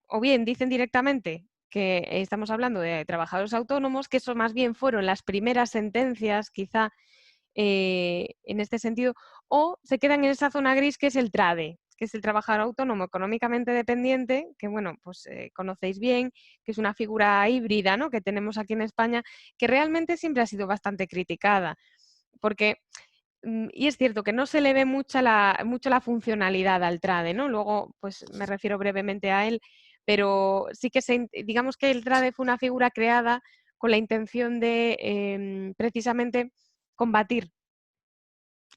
o bien dicen directamente que estamos hablando de trabajadores autónomos, que eso más bien fueron las primeras sentencias, quizá en este sentido, o se quedan en esa zona gris que es el TRADE, que es el trabajador autónomo económicamente dependiente, que bueno, pues conocéis bien, que es una figura híbrida, ¿no? Que tenemos aquí en España, que realmente siempre ha sido bastante criticada, porque y es cierto que no se le ve mucho la funcionalidad al TRADE, ¿no? Luego, pues me refiero brevemente a él, pero sí que digamos que el TRADE fue una figura creada con la intención de precisamente combatir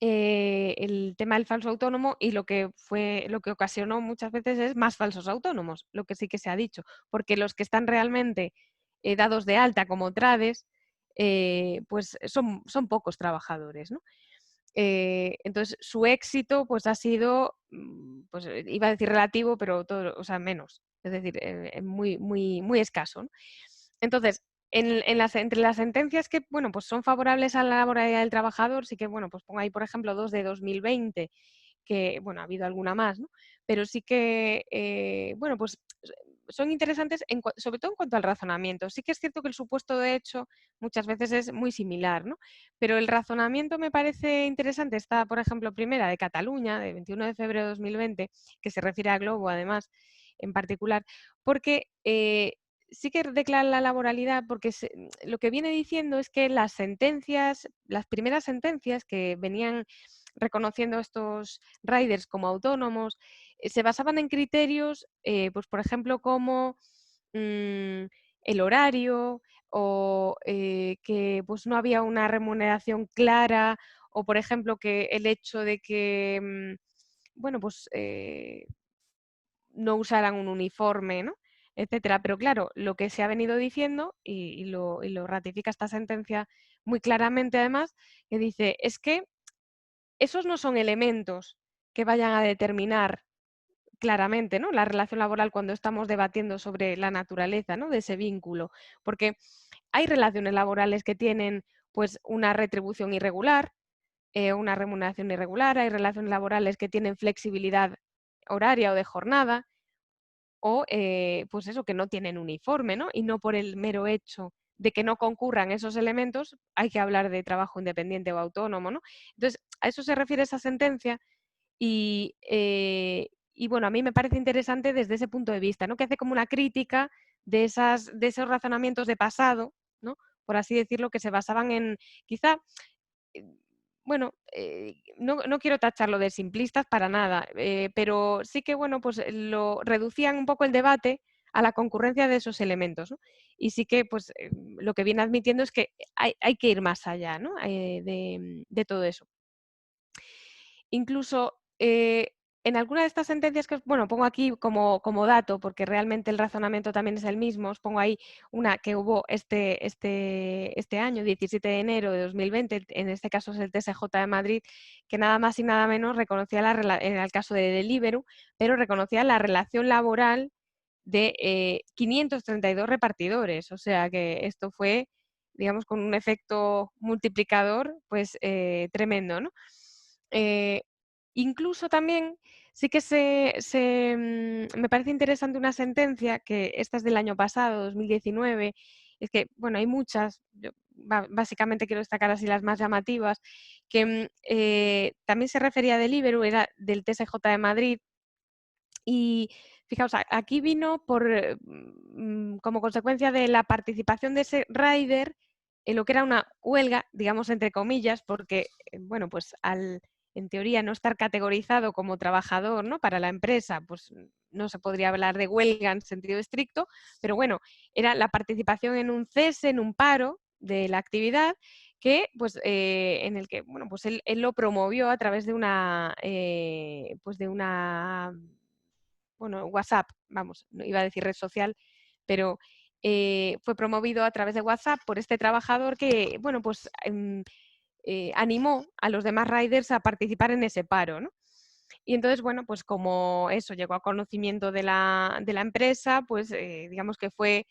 el tema del falso autónomo y lo que ocasionó muchas veces es más falsos autónomos, lo que sí que se ha dicho, porque los que están realmente dados de alta como trades, pues son pocos trabajadores, ¿no? Entonces su éxito pues ha sido, pues iba a decir relativo, pero todo, o sea, menos, es decir, muy, muy, muy escaso, ¿no? Entonces, entre las sentencias que, bueno, pues son favorables a la laboralidad del trabajador, sí que, bueno, pues pongo ahí, por ejemplo, dos de 2020, que, bueno, ha habido alguna más, ¿no? Pero sí que, bueno, pues son interesantes sobre todo en cuanto al razonamiento. Sí que es cierto que el supuesto de hecho muchas veces es muy similar, ¿no? Pero el razonamiento me parece interesante. Está, por ejemplo, primera de Cataluña, de 21 de febrero de 2020, que se refiere a Globo, además, en particular, porque sí que declara la laboralidad, porque lo que viene diciendo es que las primeras sentencias que venían reconociendo a estos riders como autónomos, se basaban en criterios, pues por ejemplo, como el horario o que pues no había una remuneración clara o, por ejemplo, que el hecho de que, bueno, pues no usaran un uniforme, ¿no? Etcétera. Pero claro, lo que se ha venido diciendo, y lo ratifica esta sentencia muy claramente además, que dice, es que esos no son elementos que vayan a determinar claramente, ¿no?, la relación laboral cuando estamos debatiendo sobre la naturaleza, ¿no?, de ese vínculo. Porque hay relaciones laborales que tienen pues una retribución irregular, una remuneración irregular, hay relaciones laborales que tienen flexibilidad horaria o de jornada, o pues eso, que no tienen uniforme, ¿no? Y no por el mero hecho de que no concurran esos elementos, hay que hablar de trabajo independiente o autónomo, ¿no? Entonces, a eso se refiere esa sentencia y bueno, a mí me parece interesante desde ese punto de vista, ¿no? Que hace como una crítica de esos razonamientos de pasado, ¿no? Por así decirlo, que se basaban en quizá bueno, no quiero tacharlo de simplistas para nada, pero sí que, bueno, pues lo reducían un poco el debate a la concurrencia de esos elementos, ¿no? Y sí que, pues, lo que viene admitiendo es que hay que ir más allá, ¿no? De todo eso. Incluso, en alguna de estas sentencias que bueno, pongo aquí como dato, porque realmente el razonamiento también es el mismo, os pongo ahí una que hubo este año, 17 de enero de 2020, en este caso es el TSJ de Madrid, que nada más y nada menos reconocía en el caso de Deliveroo, pero reconocía la relación laboral de 532 repartidores. O sea que esto fue digamos, con un efecto multiplicador, pues tremendo, ¿no? Incluso también sí que me parece interesante una sentencia, que esta es del año pasado, 2019, es que, bueno, hay muchas, yo básicamente quiero destacar así las más llamativas, que también se refería a Deliveroo, era del TSJ de Madrid, y fijaos, aquí vino como consecuencia de la participación de ese rider en lo que era una huelga, digamos entre comillas, porque, bueno, pues en teoría no estar categorizado como trabajador, ¿no?, para la empresa, pues no se podría hablar de huelga en sentido estricto, pero bueno, era la participación en un cese, en un paro de la actividad, que, pues, en el que, bueno, pues él lo promovió a través de una bueno, WhatsApp, vamos, no iba a decir red social, pero fue promovido a través de WhatsApp por este trabajador que, bueno, pues animó a los demás riders a participar en ese paro, ¿no? Y entonces, bueno, pues como eso llegó a conocimiento de la empresa, pues digamos que fue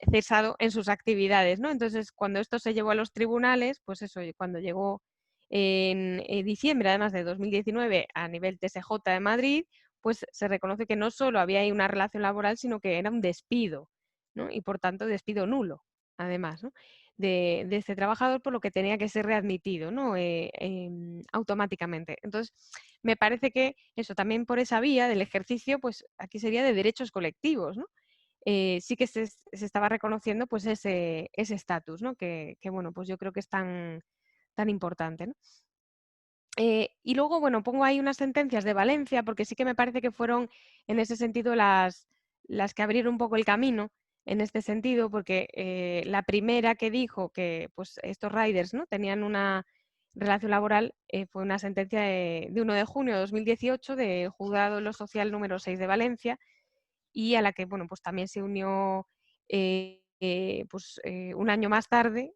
cesado en sus actividades, ¿no? Entonces, cuando esto se llevó a los tribunales, pues eso, cuando llegó en diciembre, además de 2019, a nivel TSJ de Madrid, pues se reconoce que no solo había ahí una relación laboral, sino que era un despido, ¿no? Y por tanto, despido nulo, además, ¿no?, de este trabajador, por lo que tenía que ser readmitido, ¿no?, automáticamente. Entonces, me parece que eso también por esa vía del ejercicio, pues aquí sería de derechos colectivos, ¿no? Sí que se estaba reconociendo pues ese estatus, ¿no?, que, bueno, pues yo creo que es tan importante, ¿no? Y luego, bueno, pongo ahí unas sentencias de Valencia, porque sí que me parece que fueron en ese sentido las que abrieron un poco el camino en este sentido, porque la primera que dijo que pues estos riders, ¿no?, tenían una relación laboral, fue una sentencia de 1 de junio de 2018 de Juzgado de lo Social número 6 de Valencia, y a la que, bueno, pues también se unió un año más tarde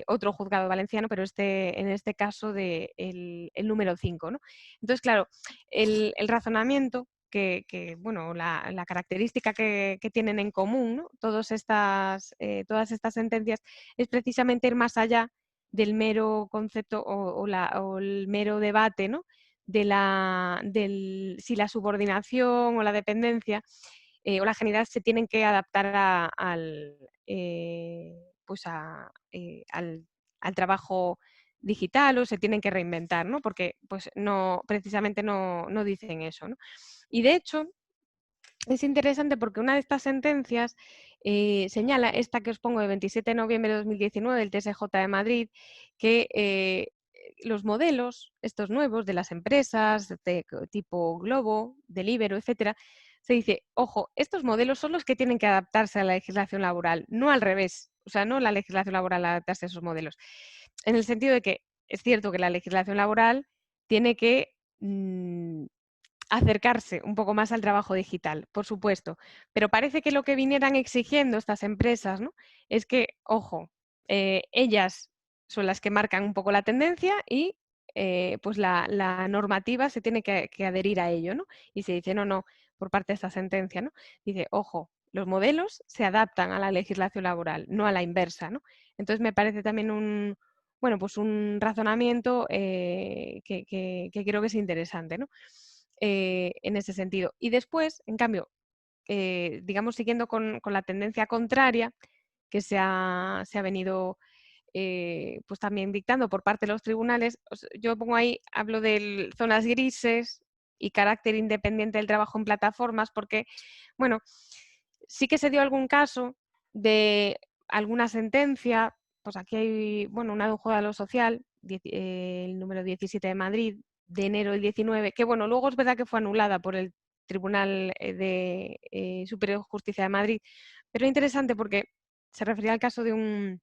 otro juzgado valenciano, pero en este caso el número 5, ¿no? Entonces, claro, el razonamiento bueno, la característica que tienen en común, ¿no?, todas estas sentencias, es precisamente ir más allá del mero concepto o el mero debate, ¿no?, si la subordinación o la dependencia o la agilidad se tienen que adaptar al trabajo digital, o se tienen que reinventar, ¿no? Porque pues no, precisamente no dicen eso, ¿no? Y de hecho, es interesante porque una de estas sentencias señala, esta que os pongo de 27 de noviembre de 2019 del TSJ de Madrid, que los modelos, estos nuevos de las empresas de tipo Globo, Deliveroo, etcétera, se dice, ojo, estos modelos son los que tienen que adaptarse a la legislación laboral, no al revés, o sea, no la legislación laboral adaptarse a esos modelos. En el sentido de que es cierto que la legislación laboral tiene que acercarse un poco más al trabajo digital, por supuesto, pero parece que lo que vinieran exigiendo estas empresas, ¿no?, es que, ojo, ellas son las que marcan un poco la tendencia y pues la normativa se tiene que adherir a ello, ¿no? Y se dice, no, por parte de esta sentencia, ¿no? Dice, ojo, los modelos se adaptan a la legislación laboral, no a la inversa, ¿no? Entonces me parece también bueno, pues un razonamiento que creo que es interesante, ¿no?, en ese sentido. Y después, en cambio, digamos, siguiendo con la tendencia contraria que se ha venido pues también dictando por parte de los tribunales, yo pongo ahí, hablo de zonas grises y carácter independiente del trabajo en plataformas, porque, bueno, sí que se dio algún caso de alguna sentencia, pues aquí hay, bueno, una de un juzgado social, el número 17 de Madrid, de enero del 19, que, bueno, luego es verdad que fue anulada por el Tribunal de Superior de Justicia de Madrid, pero es interesante porque se refería al caso de un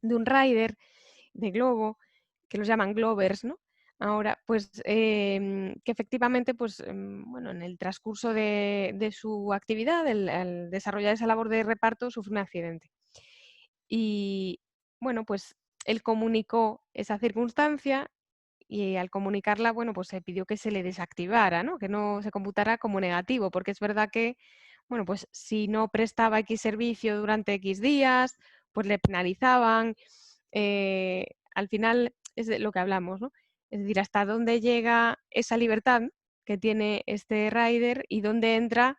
rider de Globo, que los llaman Glovers, ¿no? Ahora, pues que efectivamente, pues bueno, en el transcurso de su actividad, al desarrollar esa labor de reparto, sufrió un accidente. Y bueno, pues él comunicó esa circunstancia y al comunicarla, bueno, pues se pidió que se le desactivara, ¿no?, que no se computara como negativo, porque es verdad que, bueno, pues si no prestaba X servicio durante X días, pues le penalizaban. Al final es de lo que hablamos, ¿no? Es decir, hasta dónde llega esa libertad que tiene este rider y dónde entra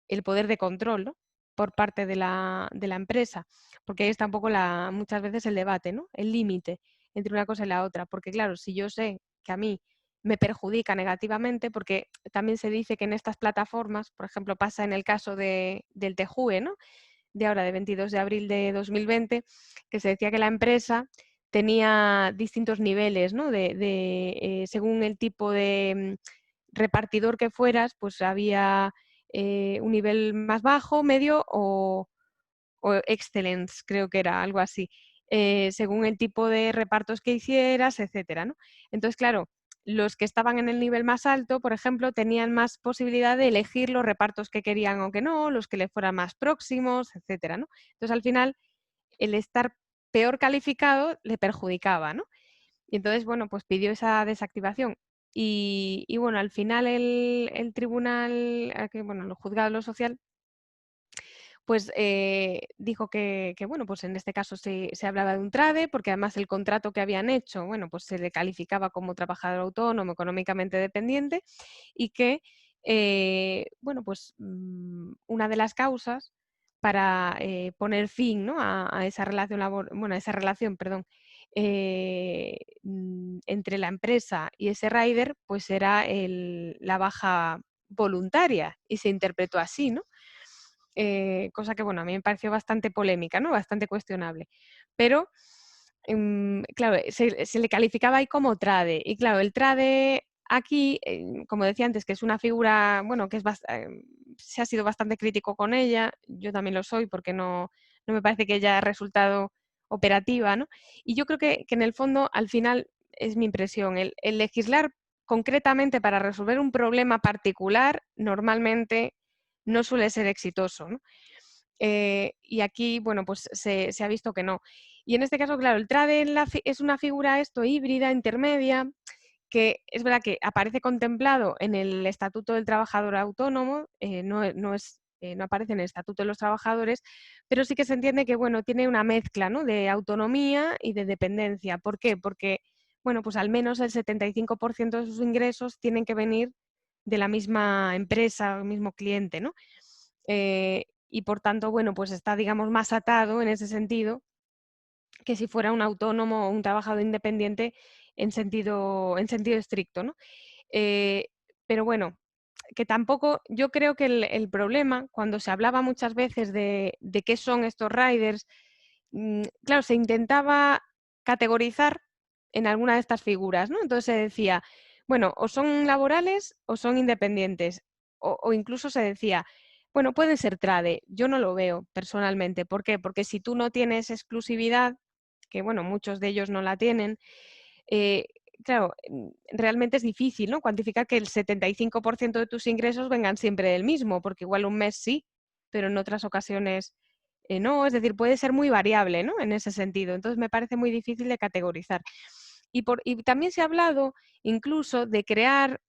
el poder de control, ¿no? Por parte de la empresa, porque ahí está un poco muchas veces el debate, ¿no? El límite entre una cosa y la otra, porque claro, si yo sé que a mí me perjudica negativamente, porque también se dice que en estas plataformas, por ejemplo, pasa en el caso del TJUE, ¿no? De ahora, de 22 de abril de 2020, que se decía que la empresa tenía distintos niveles, ¿no? Según el tipo de repartidor que fueras, pues había un nivel más bajo, medio o excellence, creo que era algo así, según el tipo de repartos que hicieras, etcétera, ¿no? Entonces, claro, los que estaban en el nivel más alto, por ejemplo, tenían más posibilidad de elegir los repartos que querían o que no, los que les fueran más próximos, etcétera, ¿no? Entonces, al final, el estar peor calificado le perjudicaba, ¿no? Y entonces, bueno, pues pidió esa desactivación. Y bueno, al final el tribunal, bueno, el juzgado de lo social, pues dijo que, bueno, pues en este caso se hablaba de un trade, porque además el contrato que habían hecho, bueno, pues se le calificaba como trabajador autónomo, económicamente dependiente, y que, bueno, pues una de las causas para poner fin, ¿no? a esa relación bueno, a esa relación, perdón, entre la empresa y ese rider, pues era la baja voluntaria, y se interpretó así, ¿no? Cosa que, bueno, a mí me pareció bastante polémica, ¿no? Bastante cuestionable. Pero, claro, se le calificaba ahí como trade. Y claro, el trade aquí, como decía antes, que es una figura, bueno, que se ha sido bastante crítico con ella, yo también lo soy porque no me parece que haya resultado operativa, ¿no? Y yo creo que en el fondo, al final, es mi impresión, el legislar concretamente para resolver un problema particular, normalmente no suele ser exitoso, ¿no? Y aquí, bueno, pues se ha visto que no. Y en este caso, claro, el trade es una figura híbrida, intermedia, que es verdad que aparece contemplado en el Estatuto del Trabajador Autónomo, no aparece en el Estatuto de los Trabajadores, pero sí que se entiende que, bueno, tiene una mezcla, ¿no? De autonomía y de dependencia. ¿Por qué? Porque, bueno, pues al menos el 75% de sus ingresos tienen que venir de la misma empresa, el mismo cliente, ¿no? Y por tanto, bueno, pues está, digamos, más atado en ese sentido que si fuera un autónomo o un trabajador independiente en sentido estricto, ¿no? Eh, pero bueno, que tampoco, yo creo que el problema, cuando se hablaba muchas veces de qué son estos riders, claro, se intentaba categorizar en alguna de estas figuras, ¿no? Entonces se decía, bueno, o son laborales o son independientes, o incluso se decía, bueno, pueden ser trade, yo no lo veo personalmente, ¿por qué? Porque si tú no tienes exclusividad, que bueno, muchos de ellos no la tienen, eh, claro, realmente es difícil, ¿no? Cuantificar que el 75% de tus ingresos vengan siempre del mismo, porque igual un mes sí, pero en otras ocasiones no, es decir, puede ser muy variable, ¿no? En ese sentido. Entonces me parece muy difícil de categorizar. Y también se ha hablado incluso de crear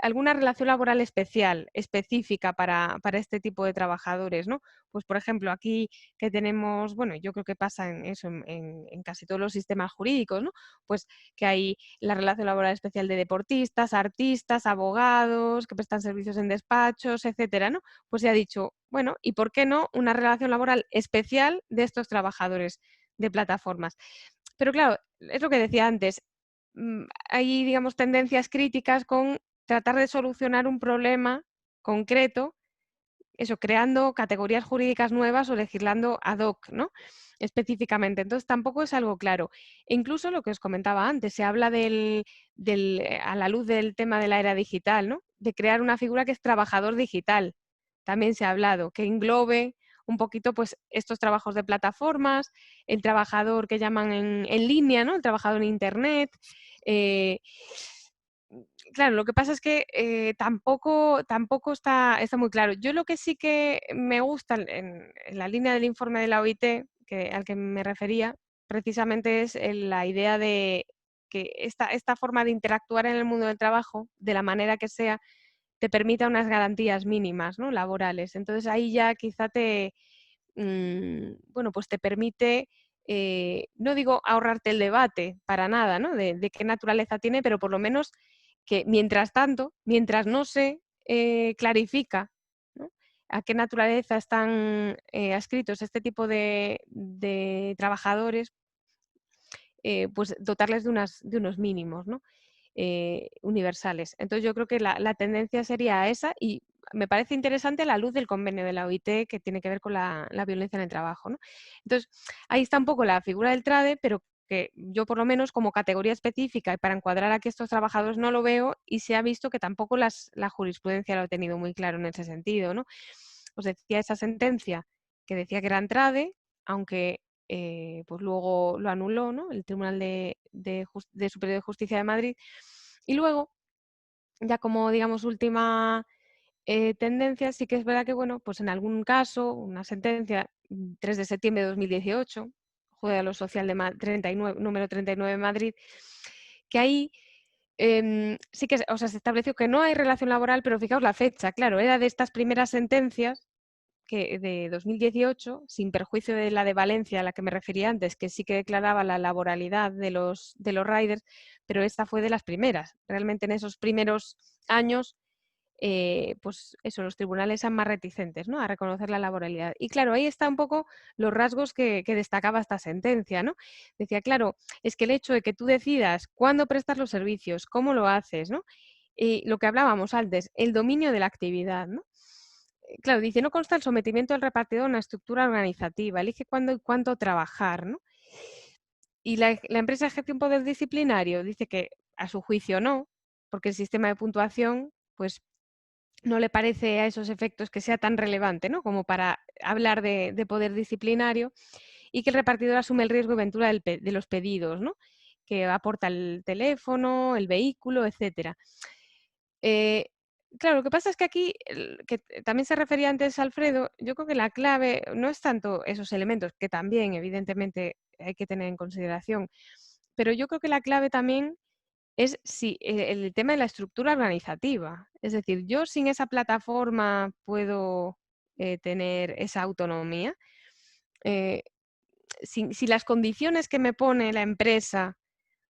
alguna relación laboral especial, específica para este tipo de trabajadores, ¿no? Pues, por ejemplo, aquí que tenemos, bueno, yo creo que pasa en eso, en casi todos los sistemas jurídicos, ¿no? Pues que hay la relación laboral especial de deportistas, artistas, abogados, que prestan servicios en despachos, etcétera, ¿no? Pues se ha dicho, bueno, ¿y por qué no una relación laboral especial de estos trabajadores de plataformas? Pero claro, es lo que decía antes, hay, digamos, tendencias críticas con tratar de solucionar un problema concreto, eso, creando categorías jurídicas nuevas o legislando ad hoc, ¿no? Específicamente. Entonces, tampoco es algo claro. E incluso lo que os comentaba antes, se habla a la luz del tema de la era digital, ¿no? De crear una figura que es trabajador digital. También se ha hablado, que englobe un poquito pues estos trabajos de plataformas, el trabajador que llaman en línea, ¿no? El trabajador en internet. eh, claro, lo que pasa es que tampoco está muy claro. Yo lo que sí que me gusta en la línea del informe de la OIT, al que me refería, precisamente es la idea de que esta forma de interactuar en el mundo del trabajo, de la manera que sea, te permita unas garantías mínimas, ¿no? Laborales. Entonces ahí ya quizá bueno, pues te permite, no digo ahorrarte el debate para nada, ¿no? De qué naturaleza tiene, pero por lo menos que mientras tanto, mientras no se clarifica, ¿no?, a qué naturaleza están adscritos este tipo de trabajadores, pues dotarles de unos mínimos, ¿no?, universales. Entonces yo creo que la tendencia sería esa, y me parece interesante a la luz del convenio de la OIT que tiene que ver con la violencia en el trabajo, ¿no? Entonces ahí está un poco la figura del TRADE, pero que yo por lo menos como categoría específica y para encuadrar a que estos trabajadores no lo veo, y se ha visto que tampoco la jurisprudencia lo ha tenido muy claro en ese sentido, ¿no? Os decía esa sentencia que decía que eran TRADE, aunque pues luego lo anuló, ¿no?, el Tribunal de Superior de Justicia de Madrid. Y luego, ya como digamos última tendencia, sí que es verdad que, bueno, pues en algún caso, una sentencia 3 de septiembre de 2018, Juez de lo Social de 39, número 39 de Madrid, que ahí sí que, o sea, se estableció que no hay relación laboral, pero fijaos la fecha, claro, era de estas primeras sentencias de 2018, sin perjuicio de la de Valencia a la que me refería antes, que sí que declaraba la laboralidad de los riders, pero esta fue de las primeras. Realmente en esos primeros años, pues eso, los tribunales eran más reticentes, ¿no?, a reconocer la laboralidad. Y claro, ahí está un poco los rasgos que destacaba esta sentencia, ¿no? Decía, claro, es que el hecho de que tú decidas cuándo prestas los servicios, cómo lo haces, ¿no?, y lo que hablábamos antes, el dominio de la actividad, ¿no? Claro, dice, no consta el sometimiento del repartidor a una estructura organizativa, elige cuándo y cuánto trabajar, ¿no? Y la empresa ejerce un poder disciplinario, dice que a su juicio no, porque el sistema de puntuación, pues no le parece a esos efectos que sea tan relevante, ¿no?, como para hablar de poder disciplinario, y que el repartidor asume el riesgo y ventura de los pedidos, ¿no?, que aporta el teléfono, el vehículo, etcétera. Eh, claro, lo que pasa es que aquí, que también se refería antes Alfredo, yo creo que la clave no es tanto esos elementos, que también evidentemente hay que tener en consideración, pero yo creo que la clave también es si el tema de la estructura organizativa. Es decir, yo sin esa plataforma puedo tener esa autonomía. Eh, si las condiciones que me pone la empresa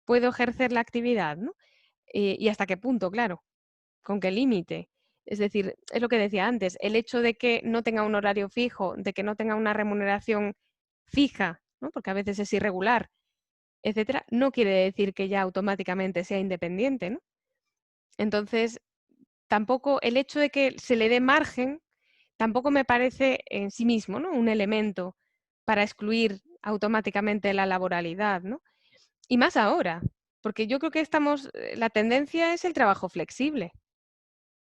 puedo ejercer la actividad, ¿no? Y hasta qué punto, claro. ¿Con qué límite? Es decir, es lo que decía antes, el hecho de que no tenga un horario fijo, de que no tenga una remuneración fija, ¿no?, porque a veces es irregular, etcétera, no quiere decir que ya automáticamente sea independiente, ¿no? Entonces, tampoco el hecho de que se le dé margen, tampoco me parece en sí mismo, ¿no?, un elemento para excluir automáticamente la laboralidad, ¿no? Y más ahora, porque yo creo que la tendencia es el trabajo flexible.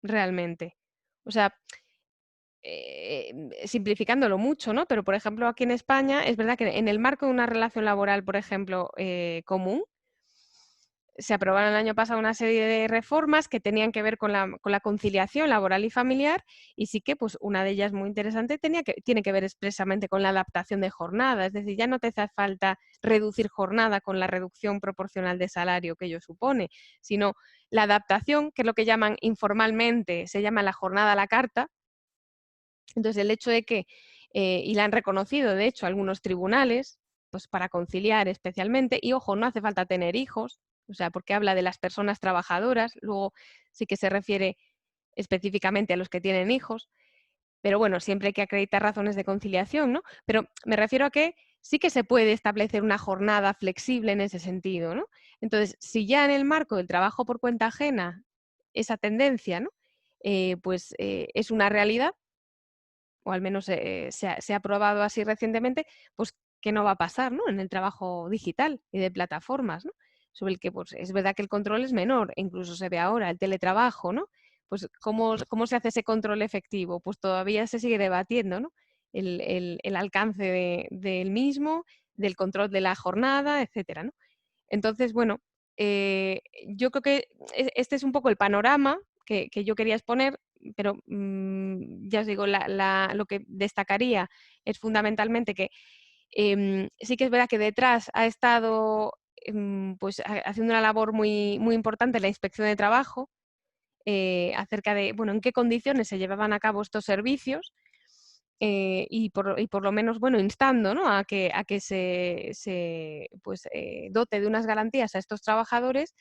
Realmente. O sea, simplificándolo mucho, ¿no? Pero, por ejemplo, aquí en España es verdad que en el marco de una relación laboral, por ejemplo, común, se aprobaron el año pasado una serie de reformas que tenían que ver con la conciliación laboral y familiar, y sí que pues, una de ellas muy interesante tiene que ver expresamente con la adaptación de jornada. Es decir, ya no te hace falta reducir jornada con la reducción proporcional de salario que ello supone, sino la adaptación, que es lo que llaman informalmente, se llama la jornada a la carta. Entonces, el hecho de que, y la han reconocido, de hecho, algunos tribunales, pues para conciliar especialmente, y ojo, no hace falta tener hijos, o sea, porque habla de las personas trabajadoras, luego sí que se refiere específicamente a los que tienen hijos, pero bueno, siempre hay que acreditar razones de conciliación, ¿no? Pero me refiero a que sí que se puede establecer una jornada flexible en ese sentido, ¿no? Entonces, si ya en el marco del trabajo por cuenta ajena esa tendencia, ¿no?, pues es una realidad, o al menos se ha probado así recientemente, pues qué no va a pasar, ¿no?, en el trabajo digital y de plataformas, ¿no?, sobre el que pues, es verdad que el control es menor, e incluso se ve ahora el teletrabajo, ¿no? Pues ¿cómo se hace ese control efectivo? Pues todavía se sigue debatiendo, ¿no?, el alcance del mismo, del control de la jornada, etcétera, ¿no? Entonces, bueno, yo creo que este es un poco el panorama que yo quería exponer, pero ya os digo, lo que destacaría es fundamentalmente que sí que es verdad que detrás ha estado pues, haciendo una labor muy, muy importante la Inspección de Trabajo, acerca de, bueno, en qué condiciones se llevaban a cabo estos servicios, y por lo menos, bueno, instando, ¿no?, a que pues, dote de unas garantías a estos trabajadores.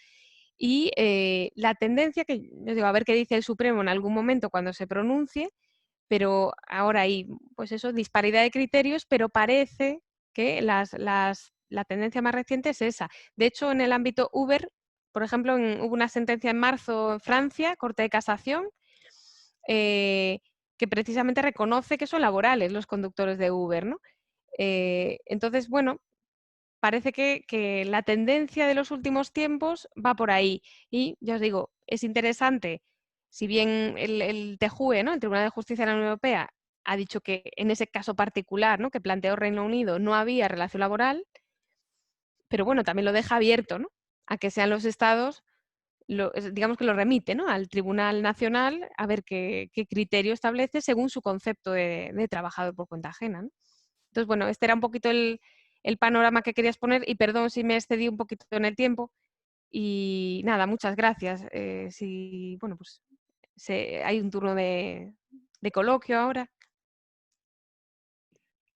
Y la tendencia que, yo digo, a ver qué dice el Supremo en algún momento cuando se pronuncie, pero ahora hay, pues eso, disparidad de criterios, pero parece que la tendencia más reciente es esa. De hecho, en el ámbito Uber, por ejemplo, hubo una sentencia en marzo en Francia, Corte de Casación, que precisamente reconoce que son laborales los conductores de Uber, ¿no? Entonces, bueno, parece que la tendencia de los últimos tiempos va por ahí. Y ya os digo, es interesante, si bien el TJUE, ¿no?, el Tribunal de Justicia de la Unión Europea, ha dicho que en ese caso particular, ¿no?, que planteó Reino Unido, no había relación laboral, pero bueno, también lo deja abierto, ¿no?, a que sean los estados, digamos que lo remite, ¿no?, al Tribunal Nacional a ver qué criterio establece según su concepto de trabajador por cuenta ajena, ¿no? Entonces, bueno, este era un poquito el panorama que querías poner y perdón si me excedí un poquito en el tiempo. Y nada, muchas gracias. Si, bueno, pues hay un turno de coloquio ahora.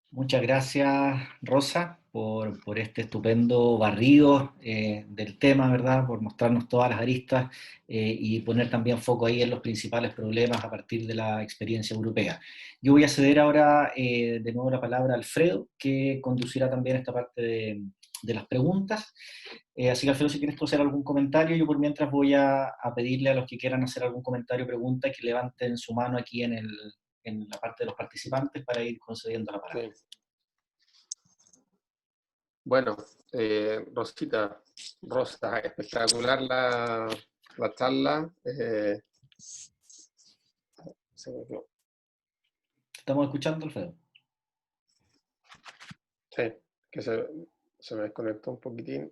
Muchas gracias, Rosa, por este estupendo barrido del tema, ¿verdad? Por mostrarnos todas las aristas y poner también foco ahí en los principales problemas a partir de la experiencia europea. Yo voy a ceder ahora de nuevo la palabra a Alfredo, que conducirá también esta parte de las preguntas. Así que, Alfredo, si quieres tú hacer algún comentario, yo por mientras voy a pedirle a los que quieran hacer algún comentario o pregunta que levanten su mano aquí en la parte de los participantes para ir concediendo la palabra. Sí. Bueno, Rosita, Rosa, espectacular la charla. Se me quedó. ¿Estamos escuchando, Alfredo? Sí, que se me desconectó un poquitín.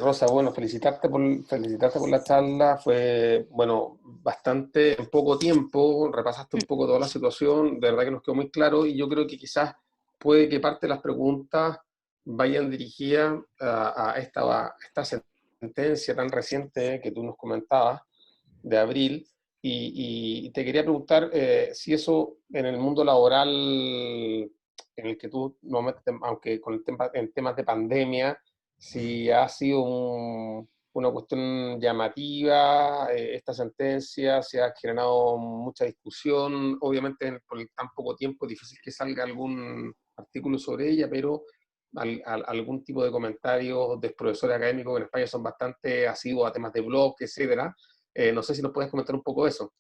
Rosa, bueno, felicitarte por la charla. Fue, bueno, bastante en poco tiempo, repasaste un poco toda la situación, de verdad que nos quedó muy claro y yo creo que quizás puede que parte de las preguntas vayan dirigidas a esta sentencia tan reciente que tú nos comentabas, de abril, y te quería preguntar si eso en el mundo laboral en el que tú, aunque con en temas de pandemia, si ha sido una cuestión llamativa esta sentencia, si ha generado mucha discusión, obviamente por el tan poco tiempo es difícil que salga algún artículo sobre ella, pero algún tipo de comentarios de profesores académicos que en España son bastante asiduos a temas de blog, etcétera. No sé si nos puedes comentar un poco eso.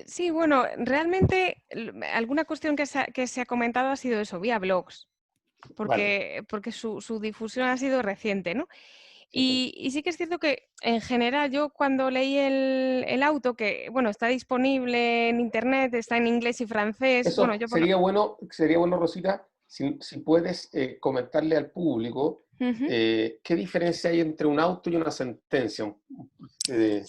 Sí, bueno, realmente alguna cuestión que se ha comentado ha sido eso, vía blogs, Vale. porque su difusión ha sido reciente, ¿no? Sí, sí. Y sí que es cierto que en general yo cuando leí el auto, que bueno, está disponible en internet, está en inglés y francés, bueno, Eso sería bueno, Rosita, si puedes comentarle al público Ujú. qué diferencia hay entre un auto y una sentencia. Eh,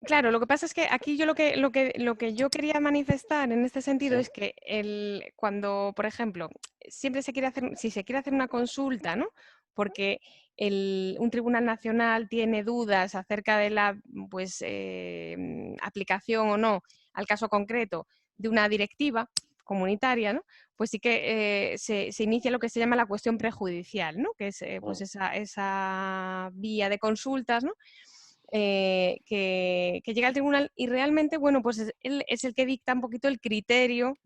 Claro, lo que pasa es que aquí yo lo que yo quería manifestar en este sentido sí, es que cuando, por ejemplo, siempre se quiere hacer, si se quiere hacer una consulta, ¿no? Porque un tribunal nacional tiene dudas acerca de la pues, aplicación o no al caso concreto de una directiva comunitaria, ¿no? Pues sí que se inicia lo que se llama la cuestión prejudicial, ¿no? Que es pues esa vía de consultas, ¿no? Que llega al tribunal y realmente, bueno, pues él es el que dicta un poquito el criterio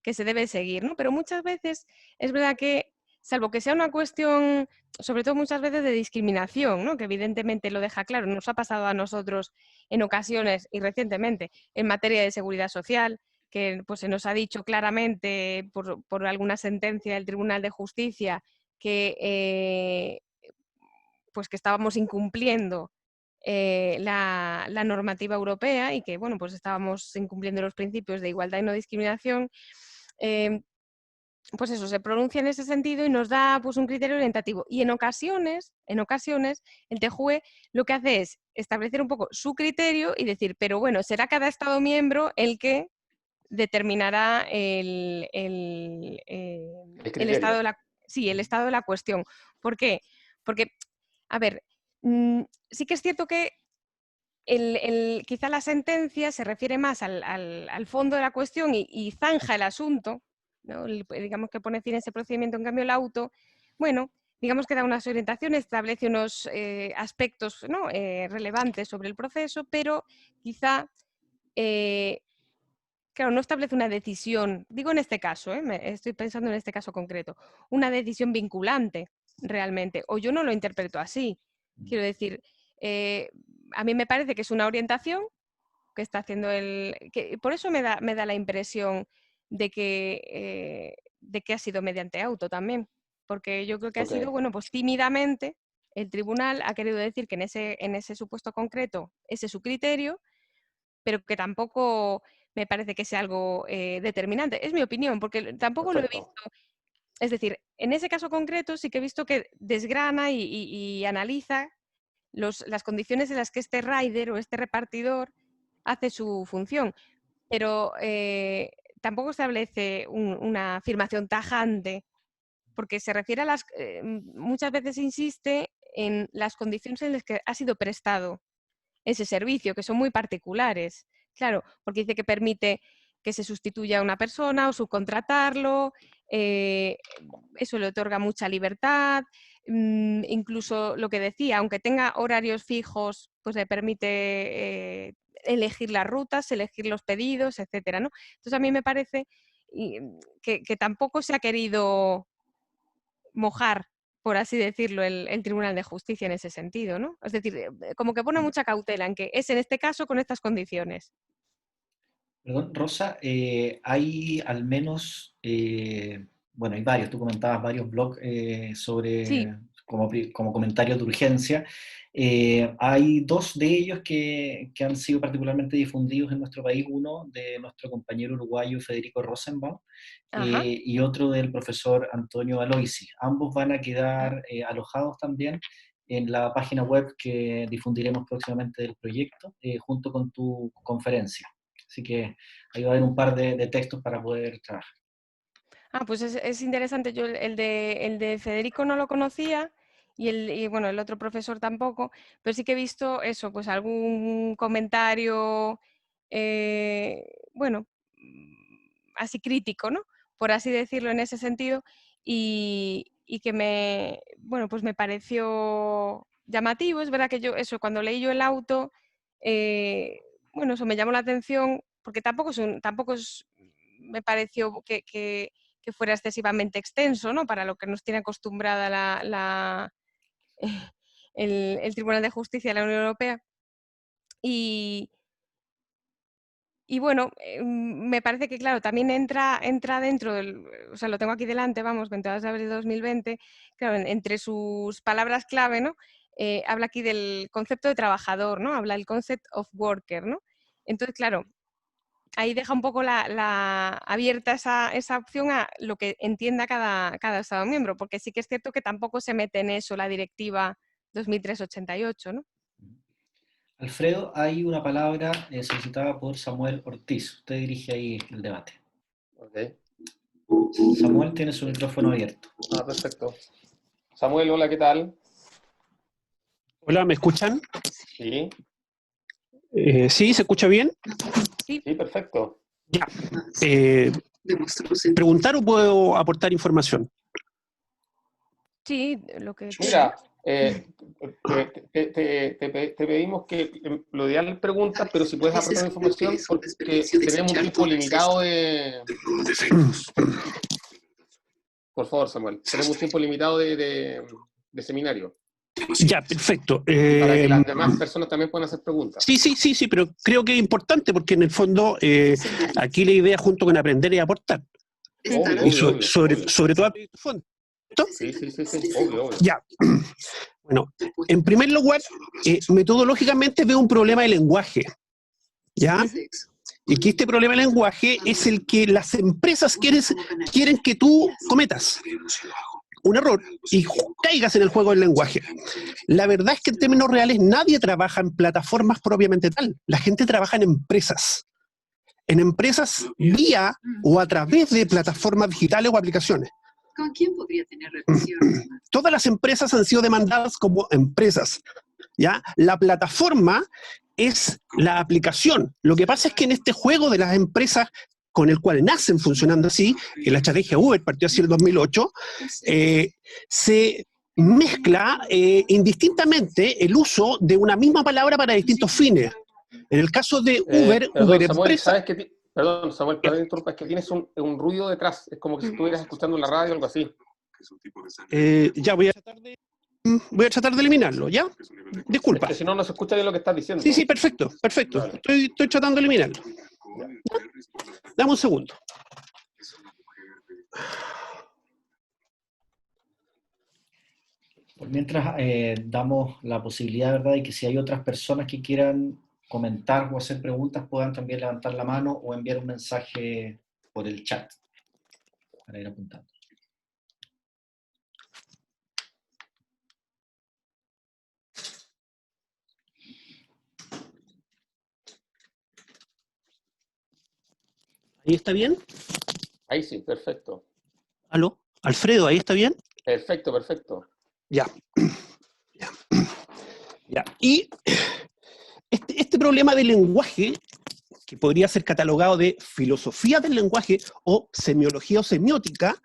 que se debe seguir, ¿no? Pero muchas veces es verdad que, salvo que sea una cuestión, sobre todo muchas veces de discriminación, ¿no?, que evidentemente lo deja claro, nos ha pasado a nosotros en ocasiones y recientemente en materia de seguridad social, que pues se nos ha dicho claramente por alguna sentencia del Tribunal de Justicia que, pues que estábamos incumpliendo la normativa europea y que, bueno, pues estábamos incumpliendo los principios de igualdad y no discriminación. Pues eso, se pronuncia en ese sentido y nos da pues un criterio orientativo. Y en ocasiones, el TJUE lo que hace es establecer un poco su criterio y decir, pero bueno, será cada Estado miembro el que determinará el el estado criterio. de el estado de la cuestión. ¿Por qué? Porque, a ver, sí que es cierto que quizá la sentencia se refiere más al fondo de la cuestión y zanja el asunto, ¿no? Digamos que pone fin a ese procedimiento. En cambio el auto, bueno, digamos que da unas orientaciones, establece unos aspectos, ¿no? Relevantes sobre el proceso, pero quizá, claro, no establece una decisión, digo en este caso, estoy pensando en este caso concreto, una decisión vinculante realmente, o yo no lo interpreto así. Quiero decir, a mí me parece que es una orientación que está haciendo por eso me da la impresión de que ha sido mediante auto también, porque yo creo que ha sido, bueno, pues tímidamente el tribunal ha querido decir que en ese supuesto concreto ese es su criterio, pero que tampoco me parece que sea algo determinante. Es mi opinión, porque tampoco lo he visto. Es decir, en ese caso concreto sí que he visto que desgrana y analiza las condiciones en las que este rider o este repartidor hace su función, pero tampoco establece una afirmación tajante, porque se refiere a muchas veces insiste en las condiciones en las que ha sido prestado ese servicio, que son muy particulares. Claro, porque dice que permite que se sustituya a una persona o subcontratarlo, eso le otorga mucha libertad, incluso lo que decía, aunque tenga horarios fijos, pues le permite elegir las rutas, elegir los pedidos, etcétera, ¿no? Entonces a mí me parece que tampoco se ha querido mojar, por así decirlo, el Tribunal de Justicia en ese sentido, ¿no? Es decir, como que pone mucha cautela en que es en este caso con estas condiciones. Perdón, Rosa, hay al menos, bueno, hay varios, tú comentabas varios blogs sobre, Sí. como comentarios de urgencia. Hay dos de ellos que han sido particularmente difundidos en nuestro país, uno de nuestro compañero uruguayo Federico Rosenbaum y otro del profesor Antonio Aloisi. Ambos van a quedar alojados también en la página web que difundiremos próximamente del proyecto, junto con tu conferencia. Así que ahí va a haber un par de textos para poder trabajar. Pues es interesante. Yo el de Federico no lo conocía y bueno, el otro profesor tampoco, pero sí que he visto eso, pues algún comentario, bueno, así crítico, ¿no? Por así decirlo en ese sentido, y que bueno, pues me pareció llamativo. Es verdad que yo, eso, cuando leí yo el auto, bueno, eso me llamó la atención, porque tampoco me pareció que fuera excesivamente extenso, ¿no? Para lo que nos tiene acostumbrada el Tribunal de Justicia de la Unión Europea. Y bueno, me parece que, claro, también entra dentro o sea, lo tengo aquí delante, vamos, 22 de abril de 2020, claro, entre sus palabras clave, ¿no? Habla aquí del concepto de trabajador, ¿no? Habla del concept of worker, ¿no? Entonces, claro, ahí deja un poco abierta esa opción a lo que entienda cada Estado miembro, porque sí que es cierto que tampoco se mete en eso la Directiva 2003/88, ¿no? Alfredo, hay una palabra solicitada por Samuel Ortiz. Usted dirige ahí el debate. Okay. Samuel tiene su micrófono abierto. Perfecto. Samuel, hola, ¿qué tal? Hola, ¿me escuchan? Sí. ¿Sí? ¿Se escucha bien? Sí, perfecto. Ya. ¿Preguntar o puedo aportar información? Sí, lo que... Mira, te pedimos que lo ideal es preguntas, pero si puedes aportar información, porque tenemos un tiempo limitado de... Por favor, Samuel, tenemos un tiempo limitado de seminario. Ya, perfecto. Para que las demás personas también puedan hacer preguntas. Sí, pero creo que es importante porque en el fondo aquí la idea junto con aprender es aportar. Obvio. Sobre todo a fondo. Sí, obvio. Ya. Bueno, en primer lugar, metodológicamente veo un problema de lenguaje. ¿Ya? Y que este problema de lenguaje es el que las empresas quieren que tú cometas un error y caigas en el juego del lenguaje. La verdad es que en términos reales nadie trabaja en plataformas propiamente tal. La gente trabaja en empresas. En empresas vía o a través de plataformas digitales o aplicaciones. ¿Con quién podría tener relación? Todas las empresas han sido demandadas como empresas, ¿ya? La plataforma es la aplicación. Lo que pasa es que en este juego de las empresas con el cual nacen funcionando así, que la estrategia Uber partió así en el 2008, se mezcla indistintamente el uso de una misma palabra para distintos fines. En el caso de Uber, perdón, Uber Samuel, empresa... ¿sabes qué? Perdón, Samuel, perdón, interrumpa, es que tienes un ruido detrás, es como que si estuvieras escuchando en la radio o algo así. Ya voy a tratar de eliminarlo, ¿ya? Disculpa. Es que si no, no se escucha bien lo que estás diciendo. Sí, perfecto, perfecto. Vale. Estoy tratando de eliminarlo. ¿Ya? Dame un segundo. Por mientras damos la posibilidad, ¿verdad?, de que si hay otras personas que quieran comentar o hacer preguntas, puedan también levantar la mano o enviar un mensaje por el chat para ir apuntando. ¿Ahí está bien? Ahí sí, perfecto. ¿Aló? Alfredo, ¿ahí está bien? Perfecto, perfecto. Ya. Ya. Y este problema del lenguaje, que podría ser catalogado de filosofía del lenguaje o semiología o semiótica,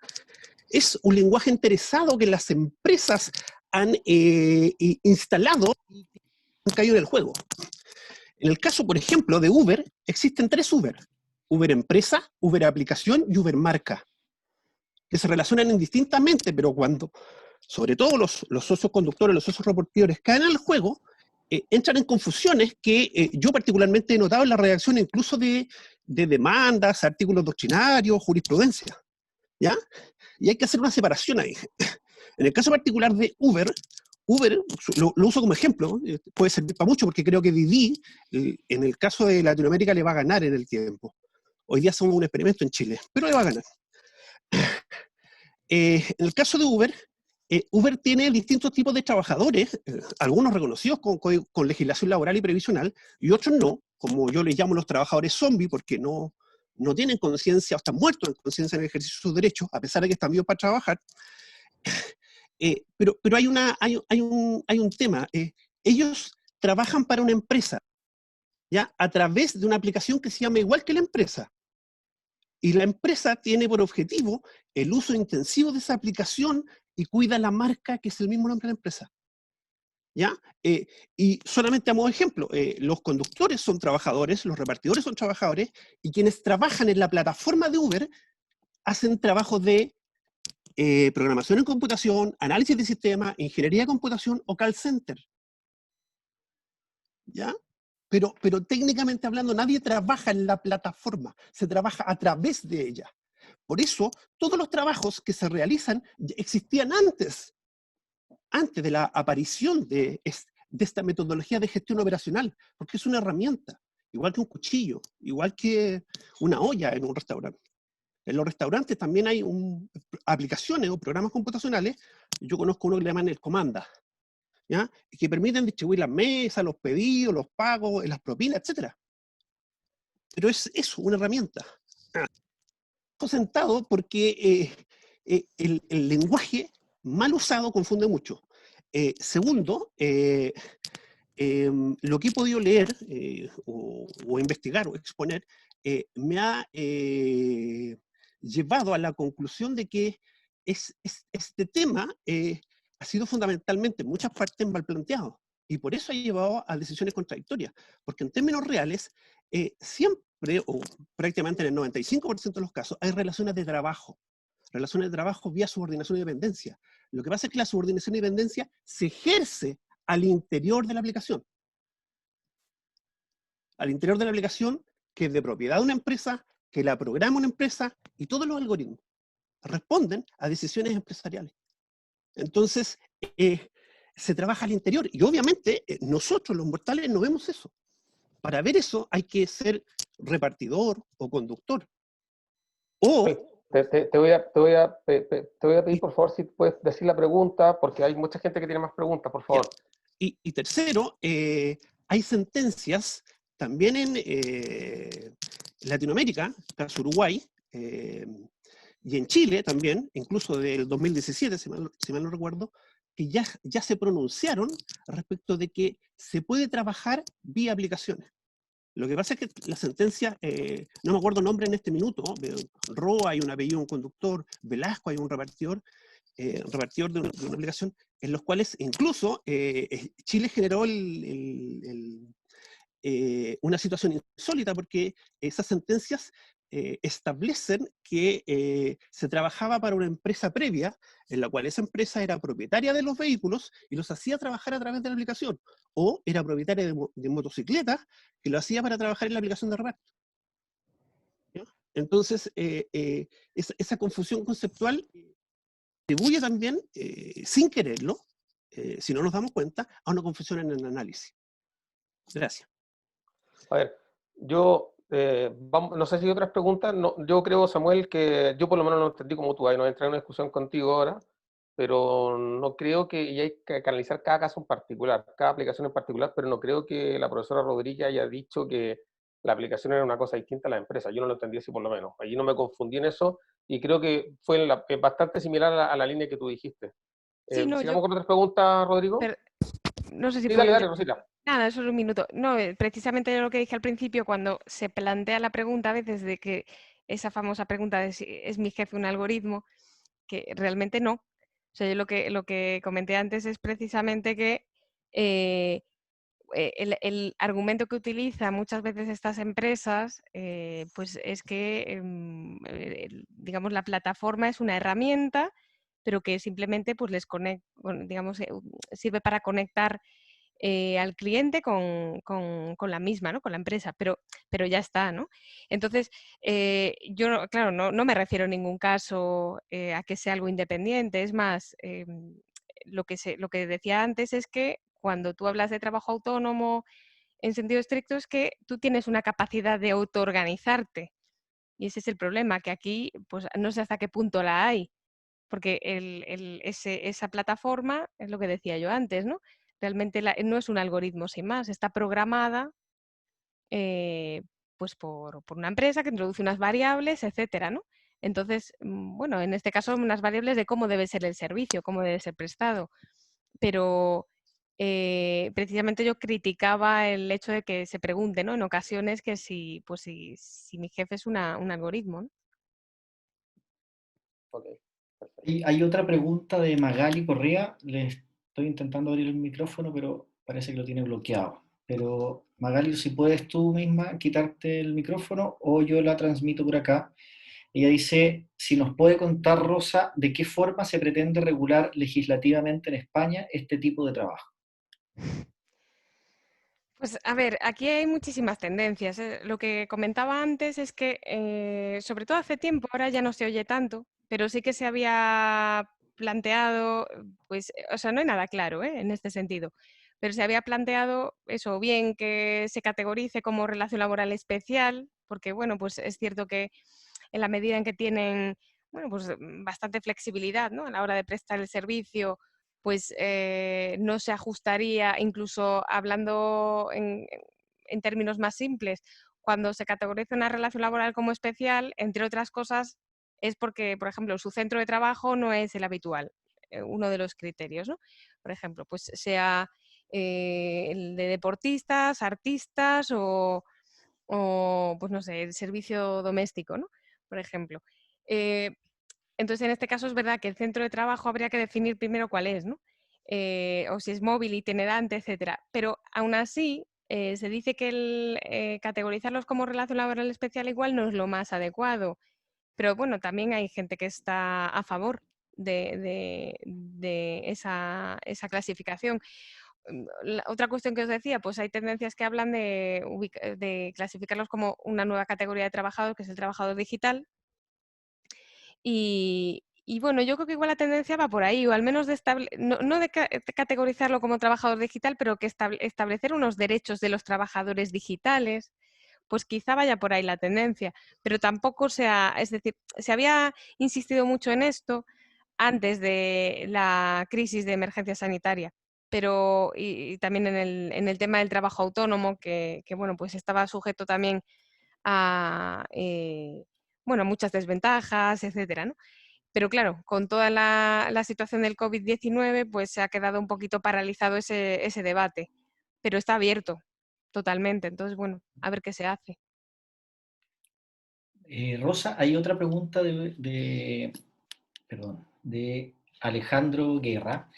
es un lenguaje interesado que las empresas han instalado y han caído en el juego. En el caso, por ejemplo, de Uber, existen 3 Uber. Uber empresa, Uber aplicación y Uber marca, que se relacionan indistintamente, pero cuando, sobre todo los socios conductores, los socios repartidores caen al juego, entran en confusiones que yo particularmente he notado en la redacción incluso de demandas, artículos doctrinarios, jurisprudencia, ¿ya? Y hay que hacer una separación ahí. En el caso particular de Uber lo uso como ejemplo, puede servir para mucho porque creo que Didi, en el caso de Latinoamérica, le va a ganar en el tiempo. Hoy día somos un experimento en Chile, pero le va a ganar. En el caso de Uber, Uber tiene distintos tipos de trabajadores, algunos reconocidos con legislación laboral y previsional, y otros no, como yo les llamo los trabajadores zombies, porque no tienen conciencia o están muertos en conciencia en el ejercicio de sus derechos, a pesar de que están vivos para trabajar. Pero hay un tema. Ellos trabajan para una empresa, ¿ya? A través de una aplicación que se llama igual que la empresa. Y la empresa tiene por objetivo el uso intensivo de esa aplicación y cuida la marca, que es el mismo nombre de la empresa. ¿Ya? Y solamente a modo de ejemplo, los conductores son trabajadores, los repartidores son trabajadores, y quienes trabajan en la plataforma de Uber hacen trabajos de programación en computación, análisis de sistemas, ingeniería de computación o call center. ¿Ya? Pero técnicamente hablando, nadie trabaja en la plataforma, se trabaja a través de ella. Por eso, todos los trabajos que se realizan existían antes de la aparición de esta metodología de gestión operacional, porque es una herramienta, igual que un cuchillo, igual que una olla en un restaurante. En los restaurantes también hay aplicaciones o programas computacionales, yo conozco uno que le llaman el Comanda, ¿ya? Que permiten distribuir las mesas, los pedidos, los pagos, las propinas, etc. Pero es eso, una herramienta. Esto sentado porque el lenguaje mal usado confunde mucho. Segundo, lo que he podido leer o investigar o exponer me ha llevado a la conclusión de que este tema ha sido fundamentalmente en muchas partes mal planteado, y por eso ha llevado a decisiones contradictorias, porque en términos reales siempre, o prácticamente en el 95% de los casos, hay relaciones de trabajo vía subordinación y dependencia. Lo que pasa es que la subordinación y dependencia se ejerce al interior de la aplicación. Al interior de la aplicación, que es de propiedad de una empresa, que la programa una empresa, y todos los algoritmos responden a decisiones empresariales. Entonces, se trabaja al interior, y obviamente nosotros los mortales no vemos eso. Para ver eso hay que ser repartidor o conductor. O... Te voy a pedir, por favor, si puedes decir la pregunta, porque hay mucha gente que tiene más preguntas, por favor. Y tercero, hay sentencias también en Latinoamérica, caso Uruguay, y en Chile también, incluso del 2017, si mal no recuerdo, que ya se pronunciaron respecto de que se puede trabajar vía aplicaciones. Lo que pasa es que la sentencia, no me acuerdo el nombre en este minuto, Roa hay un apellido, un conductor, Velasco hay un repartidor de una aplicación, en los cuales incluso Chile generó una situación insólita, porque esas sentencias establecen que se trabajaba para una empresa previa, en la cual esa empresa era propietaria de los vehículos y los hacía trabajar a través de la aplicación, o era propietaria de motocicletas que lo hacía para trabajar en la aplicación de reparto. ¿Ya? Entonces, esa confusión conceptual contribuye también, sin quererlo, si no nos damos cuenta, a una confusión en el análisis. Gracias. A ver, yo, no sé si hay otras preguntas. No, yo creo, Samuel, que yo por lo menos no entendí como tú, ahí no entré en una discusión contigo ahora, pero no creo que, y hay que analizar cada caso en particular, cada aplicación en particular, pero no creo que la profesora Rodríguez haya dicho que la aplicación era una cosa distinta a la empresa. Yo no lo entendí así por lo menos. Allí no me confundí en eso y creo que fue bastante similar a la línea que tú dijiste. Sí, no, ¿Sigamos con otras preguntas, Rodrigo? no sé si Sí, puedo... dale, Rosita. Nada, solo un minuto. No, precisamente lo que dije al principio, cuando se plantea la pregunta a veces de que esa famosa pregunta de si es mi jefe un algoritmo, que realmente no. O sea, yo lo que comenté antes es precisamente que el argumento que utilizan muchas veces estas empresas, pues es que, digamos, la plataforma es una herramienta, pero que simplemente pues digamos, sirve para conectar al cliente con la misma, ¿no? Con la empresa, pero ya está, ¿no? Entonces, yo, claro, no me refiero en ningún caso a que sea algo independiente, es más, lo que decía antes es que cuando tú hablas de trabajo autónomo en sentido estricto es que tú tienes una capacidad de autoorganizarte y ese es el problema, que aquí pues no sé hasta qué punto la hay, porque esa plataforma, es lo que decía yo antes, ¿no? Realmente no es un algoritmo sin más, está programada pues por una empresa que introduce unas variables, etcétera, ¿no? Entonces, bueno, en este caso unas variables de cómo debe ser el servicio, cómo debe ser prestado, pero precisamente yo criticaba el hecho de que se pregunte, ¿no? En ocasiones que si mi jefe es un algoritmo, ¿no? Okay, perfecto. Y hay otra pregunta de Magali Correa. Le estoy intentando abrir el micrófono, pero parece que lo tiene bloqueado. Pero Magali, si puedes tú misma quitarte el micrófono o yo la transmito por acá. Ella dice, si nos puede contar, Rosa, de qué forma se pretende regular legislativamente en España este tipo de trabajo. Pues a ver, aquí hay muchísimas tendencias. Lo que comentaba antes es que, sobre todo hace tiempo, ahora ya no se oye tanto, pero sí que se había planteado, pues, o sea, no hay nada claro, en este sentido, pero se había planteado eso, bien que se categorice como relación laboral especial, porque, bueno, pues es cierto que en la medida en que tienen, bueno, pues bastante flexibilidad, ¿no? A la hora de prestar el servicio, pues no se ajustaría, incluso hablando en términos más simples, cuando se categoriza una relación laboral como especial, entre otras cosas, es porque, por ejemplo, su centro de trabajo no es el habitual, uno de los criterios, ¿no? Por ejemplo, pues sea el de deportistas, artistas o, pues no sé, el servicio doméstico, ¿no? Por ejemplo. Entonces, en este caso es verdad que el centro de trabajo habría que definir primero cuál es, ¿no? O si es móvil, itinerante, etcétera. Pero aún así, se dice que categorizarlos como relación laboral especial igual no es lo más adecuado. Pero bueno, también hay gente que está a favor de esa clasificación. Otra cuestión que os decía, pues hay tendencias que hablan de clasificarlos como una nueva categoría de trabajador, que es el trabajador digital. Y bueno, yo creo que igual la tendencia va por ahí, o al menos no de categorizarlo como trabajador digital, pero que establecer unos derechos de los trabajadores digitales, pues quizá vaya por ahí la tendencia, pero tampoco es decir, se había insistido mucho en esto antes de la crisis de emergencia sanitaria, pero y también en el tema del trabajo autónomo, que bueno, pues estaba sujeto también a bueno, muchas desventajas, etcétera, ¿no? Pero claro, con toda la situación del COVID-19, pues se ha quedado un poquito paralizado ese debate, pero está abierto totalmente. Entonces, bueno, a ver qué se hace. Rosa, hay otra pregunta perdón, de Alejandro Guerra,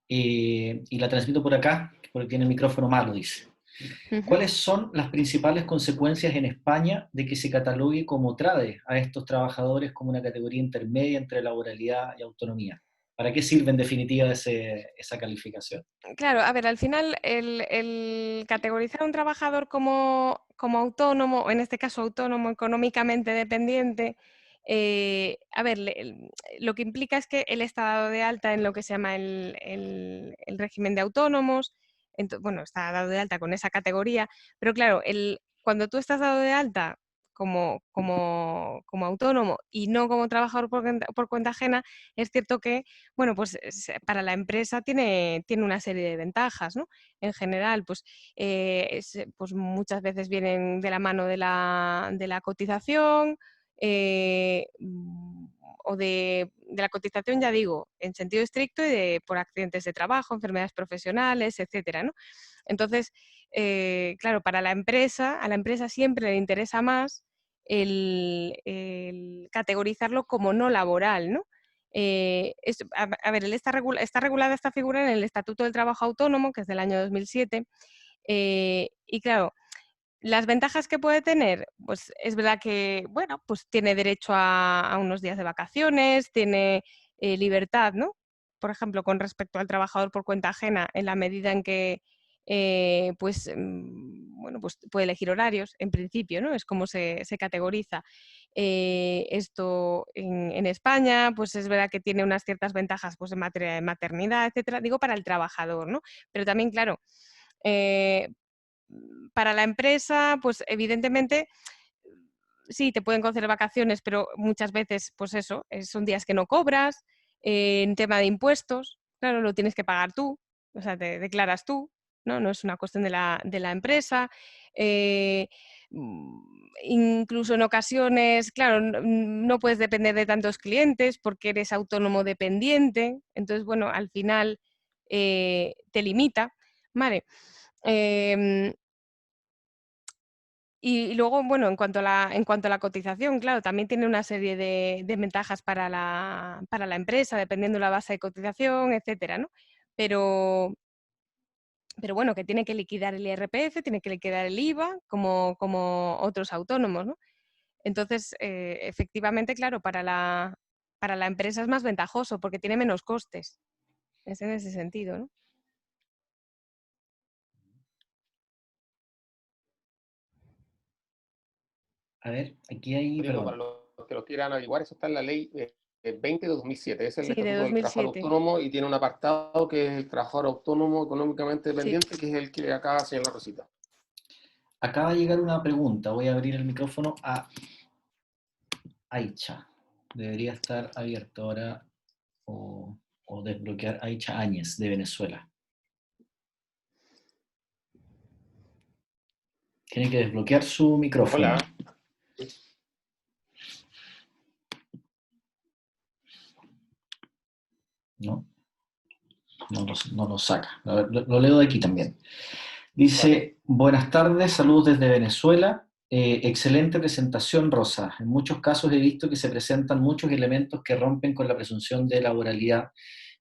y la transmito por acá, porque tiene el micrófono malo, dice. Ujú. ¿Cuáles son las principales consecuencias en España de que se catalogue como trade a estos trabajadores como una categoría intermedia entre laboralidad y autonomía? ¿Para qué sirve en definitiva esa calificación? Claro, a ver, al final el categorizar a un trabajador como autónomo, o en este caso autónomo económicamente dependiente, a ver, lo que implica es que él está dado de alta en lo que se llama el régimen de autónomos, bueno, está dado de alta con esa categoría, pero claro, cuando tú estás dado de alta como autónomo y no como trabajador por cuenta ajena, es cierto que bueno, pues para la empresa tiene una serie de ventajas, ¿no? En general, pues, pues muchas veces vienen de la mano de la cotización, o de la cotización, ya digo, en sentido estricto y por accidentes de trabajo, enfermedades profesionales, etcétera, ¿no? Entonces, claro, a la empresa siempre le interesa más el categorizarlo como no laboral, ¿no? A ver, está regulada esta figura en el Estatuto del Trabajo Autónomo, que es del año 2007, y claro, las ventajas que puede tener, pues es verdad que, bueno, pues tiene derecho a unos días de vacaciones, tiene libertad, ¿no? Por ejemplo, con respecto al trabajador por cuenta ajena, en la medida en que, pues, bueno, pues puede elegir horarios, en principio, ¿no? Es como se categoriza. Esto en España, pues es verdad que tiene unas ciertas ventajas, pues en materia de maternidad, etcétera, digo para el trabajador, ¿no? Pero también, claro, eh, para la empresa, pues evidentemente sí, te pueden conceder vacaciones, pero muchas veces, pues eso, son días que no cobras. En tema de impuestos, claro, lo tienes que pagar tú, o sea, te declaras tú, ¿no? No es una cuestión de la empresa. Eh, Incluso en ocasiones, claro, no puedes depender de tantos clientes porque eres autónomo dependiente, entonces, bueno, al final te limita, ¿vale? Em, y luego, bueno, en cuanto a la cotización, claro, también tiene una serie de ventajas para la empresa, dependiendo de la base de cotización, etcétera, ¿no? Pero, pero bueno, que tiene que liquidar el IRPF, tiene que liquidar el IVA, como otros autónomos, ¿no? Entonces, efectivamente, claro, para la empresa es más ventajoso porque tiene menos costes. Es en ese sentido, ¿no? A ver, aquí hay, Digo, para perdón. los que lo quieran averiguar, eso está en la ley 20 de 2007. Es el Sí, de Estatuto del Trabajador 2007. Autónomo y tiene un apartado que es el trabajador autónomo económicamente Sí. dependiente, que es el que acaba de señalar Rosita. Acaba de llegar una pregunta. Voy a abrir el micrófono a Aicha. Debería estar abierto ahora o desbloquear Aicha Áñez de Venezuela. Tiene que desbloquear su micrófono. Hola. ¿No? No lo saca. A ver, lo leo de aquí también. Dice, Vale. buenas tardes, saludos desde Venezuela. Excelente presentación, Rosa. En muchos casos he visto que se presentan muchos elementos que rompen con la presunción de laboralidad,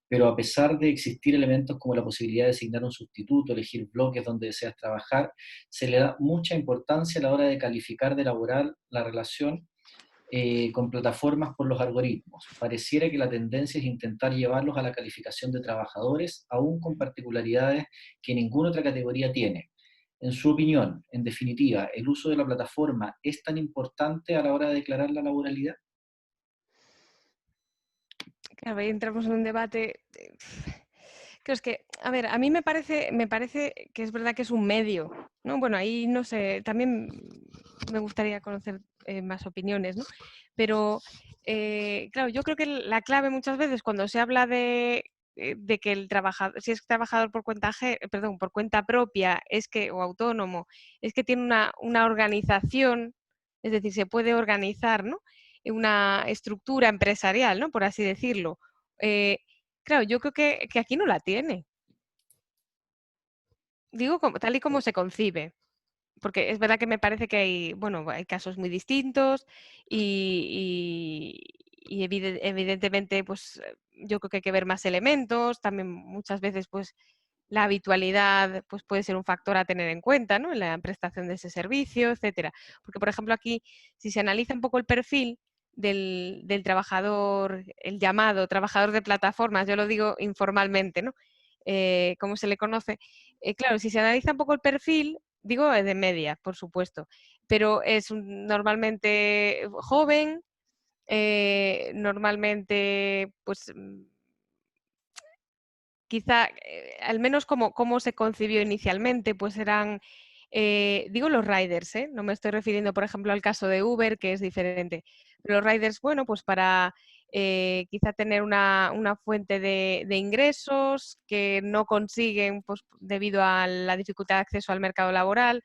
pero a pesar de existir elementos como la posibilidad de asignar un sustituto, elegir bloques donde deseas trabajar, se le da mucha importancia a la hora de calificar de laboral la relación con plataformas por los algoritmos. Pareciera que la tendencia es intentar llevarlos a la calificación de trabajadores, aún con particularidades que ninguna otra categoría tiene. En su opinión, en definitiva, ¿el uso de la plataforma es tan importante a la hora de declarar la laboralidad? Claro, ahí entramos en un debate. Que es que, a ver, a mí me parece que es verdad que es un medio, ¿no? Bueno, ahí no sé, también me gustaría conocer más opiniones, ¿no? Pero, claro, yo creo que la clave muchas veces cuando se habla de que el trabajador, si es trabajador por cuenta, perdón, por cuenta propia, o autónomo, es que tiene una organización, es decir, se puede organizar, ¿no? una estructura empresarial, ¿no? Por así decirlo. Claro, yo creo que aquí no la tiene. Digo, tal y como se concibe. Porque es verdad que me parece que hay, bueno, hay casos muy distintos y evidentemente, pues yo creo que hay que ver más elementos. También muchas veces, pues la habitualidad pues, puede ser un factor a tener en cuenta, ¿no? En la prestación de ese servicio, etcétera. Porque, por ejemplo, aquí, si se analiza un poco el perfil del trabajador, el llamado trabajador de plataformas, yo lo digo informalmente, ¿no? Como se le conoce. Claro, si se analiza un poco el perfil, digo de media, por supuesto, pero es normalmente joven, normalmente, pues quizá, al menos como se concibió inicialmente, pues eran, digo los riders, no me estoy refiriendo, por ejemplo, al caso de Uber, que es diferente. Pero los riders, bueno, pues para quizá tener una fuente de ingresos que no consiguen pues, debido a la dificultad de acceso al mercado laboral,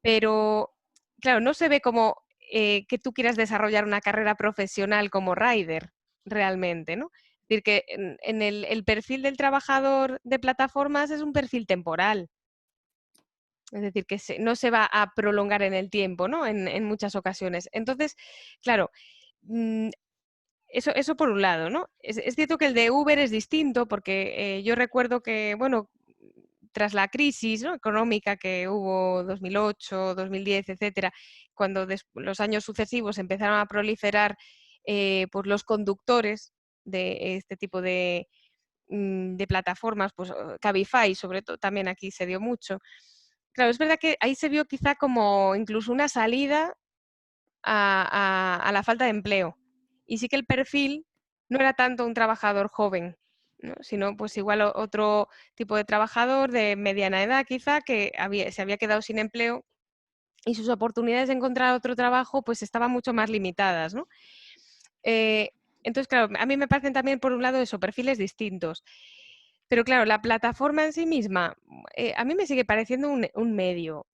pero claro, no se ve como que tú quieras desarrollar una carrera profesional como rider realmente, ¿no? Es decir, que en el perfil del trabajador de plataformas es un perfil temporal. Es decir, que no se va a prolongar en el tiempo, ¿no? En muchas ocasiones. Entonces, claro, eso por un lado, ¿no? Es cierto que el de Uber es distinto porque yo recuerdo que, bueno, tras la crisis, ¿no?, económica que hubo 2008, 2010, etcétera, cuando los años sucesivos empezaron a proliferar pues los conductores de este tipo de plataformas, pues Cabify sobre todo, también aquí se dio mucho. Claro, es verdad que ahí se vio quizá como incluso una salida a la falta de empleo. Y sí que el perfil no era tanto un trabajador joven, ¿no?, sino pues igual otro tipo de trabajador de mediana edad quizá que se había quedado sin empleo y sus oportunidades de encontrar otro trabajo pues estaban mucho más limitadas, ¿no? Entonces, claro, a mí me parecen también por un lado eso, perfiles distintos. Pero claro, la plataforma en sí misma, a mí me sigue pareciendo un medio.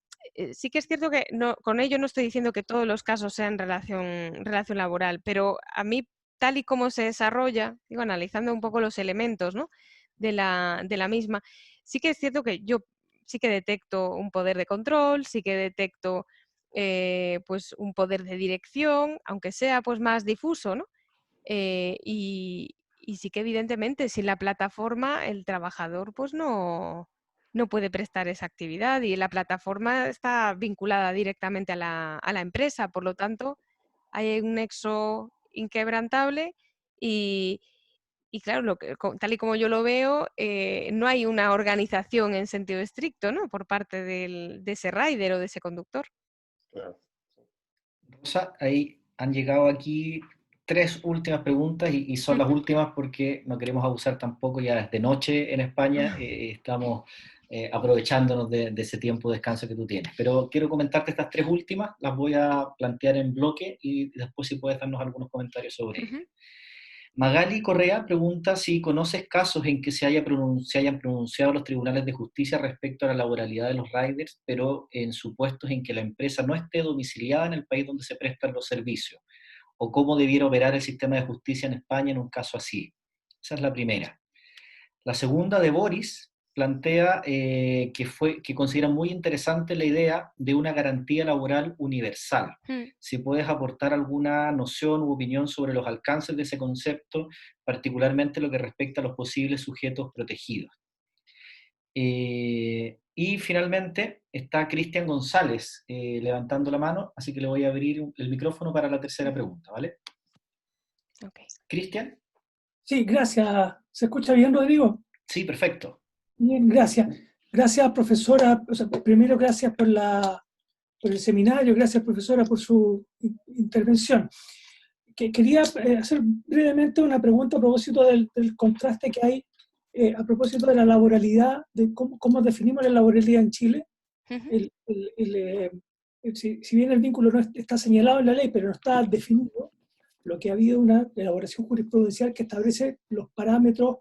Sí que es cierto que con ello no estoy diciendo que todos los casos sean relación laboral, pero a mí, tal y como se desarrolla, digo, analizando un poco los elementos, ¿no?, de la misma, sí que es cierto que yo sí que detecto un poder de control, sí que detecto pues un poder de dirección, aunque sea pues más difuso, ¿no? Y sí que evidentemente sin la plataforma el trabajador pues no puede prestar esa actividad y la plataforma está vinculada directamente a la empresa, por lo tanto hay un nexo inquebrantable y, y claro, tal y como yo lo veo, no hay una organización en sentido estricto, ¿no?, por parte de ese rider o de ese conductor. Claro. Rosa, ahí han llegado aquí 3 últimas preguntas y son las últimas porque no queremos abusar tampoco, ya es de noche en España, estamos aprovechándonos de ese tiempo de descanso que tú tienes. Pero quiero comentarte estas 3 últimas, las voy a plantear en bloque y después si puedes darnos algunos comentarios sobre ellas. Magali Correa pregunta si conoces casos en que se hayan pronunciado los tribunales de justicia respecto a la laboralidad de los riders, pero en supuestos en que la empresa no esté domiciliada en el país donde se prestan los servicios, o cómo debiera operar el sistema de justicia en España en un caso así. Esa es la primera. La segunda, de Boris, plantea que considera muy interesante la idea de una garantía laboral universal. Si puedes aportar alguna noción u opinión sobre los alcances de ese concepto, particularmente lo que respecta a los posibles sujetos protegidos. Y finalmente está Cristian González levantando la mano, así que le voy a abrir el micrófono para la tercera pregunta, ¿vale? Okay. Cristian. Sí, gracias. ¿Se escucha bien, Rodrigo? Sí, perfecto. Bien, gracias. Gracias, profesora. O sea, primero, gracias por el seminario, gracias, profesora, por su intervención. Quería hacer brevemente una pregunta a propósito del contraste que hay, a propósito de la laboralidad, de cómo definimos la laboralidad en Chile. Si bien el vínculo no está señalado en la ley, pero no está definido, lo que ha habido una elaboración jurisprudencial que establece los parámetros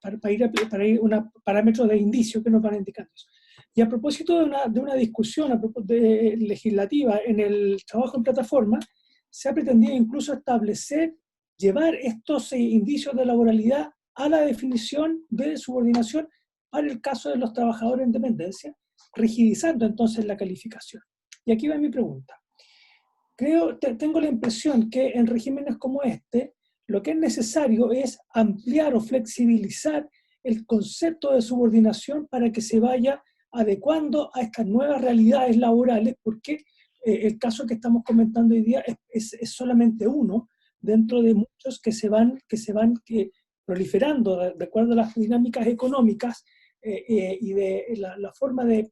para ir parámetros de indicio que nos van indicando eso. Y a propósito de una discusión legislativa en el trabajo en plataforma, se ha pretendido incluso establecer, llevar estos indicios de laboralidad a la definición de subordinación para el caso de los trabajadores en dependencia, rigidizando entonces la calificación. Y aquí va mi pregunta. Tengo la impresión que en regímenes como este, lo que es necesario es ampliar o flexibilizar el concepto de subordinación para que se vaya adecuando a estas nuevas realidades laborales, porque el caso que estamos comentando hoy día es solamente uno dentro de muchos que se van proliferando de acuerdo a las dinámicas económicas y de la forma de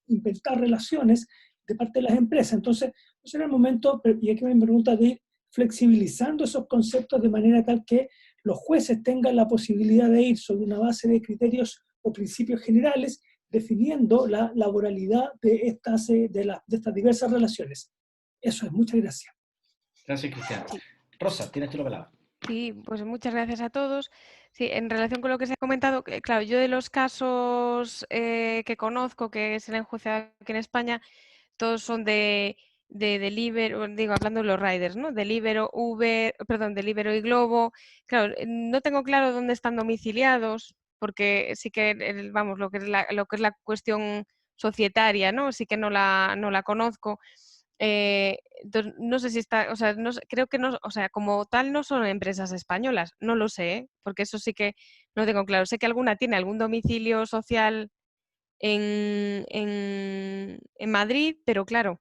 inventar relaciones de parte de las empresas. Entonces era el momento, y aquí me pregunta, de ir flexibilizando esos conceptos de manera tal que los jueces tengan la posibilidad de ir sobre una base de criterios o principios generales definiendo la laboralidad de estas diversas relaciones. Eso es, muchas gracias. Gracias, Cristian. Sí. Rosa, tienes tú la palabra. Sí, pues muchas gracias a todos. Sí, en relación con lo que se ha comentado, claro, yo de los casos que conozco que se han enjuiciado aquí en España, todos son de Deliveroo, digo, hablando de los riders, ¿no? Deliveroo, Uber, perdón, Deliveroo y Globo. Claro, no tengo claro dónde están domiciliados, porque sí que, vamos, lo que es la cuestión societaria, ¿no? Sí que no la conozco. No sé si está, o sea, creo que no, o sea, como tal no son empresas españolas, no lo sé, ¿eh? Porque eso sí que no tengo claro. Sé que alguna tiene algún domicilio social en Madrid, pero claro,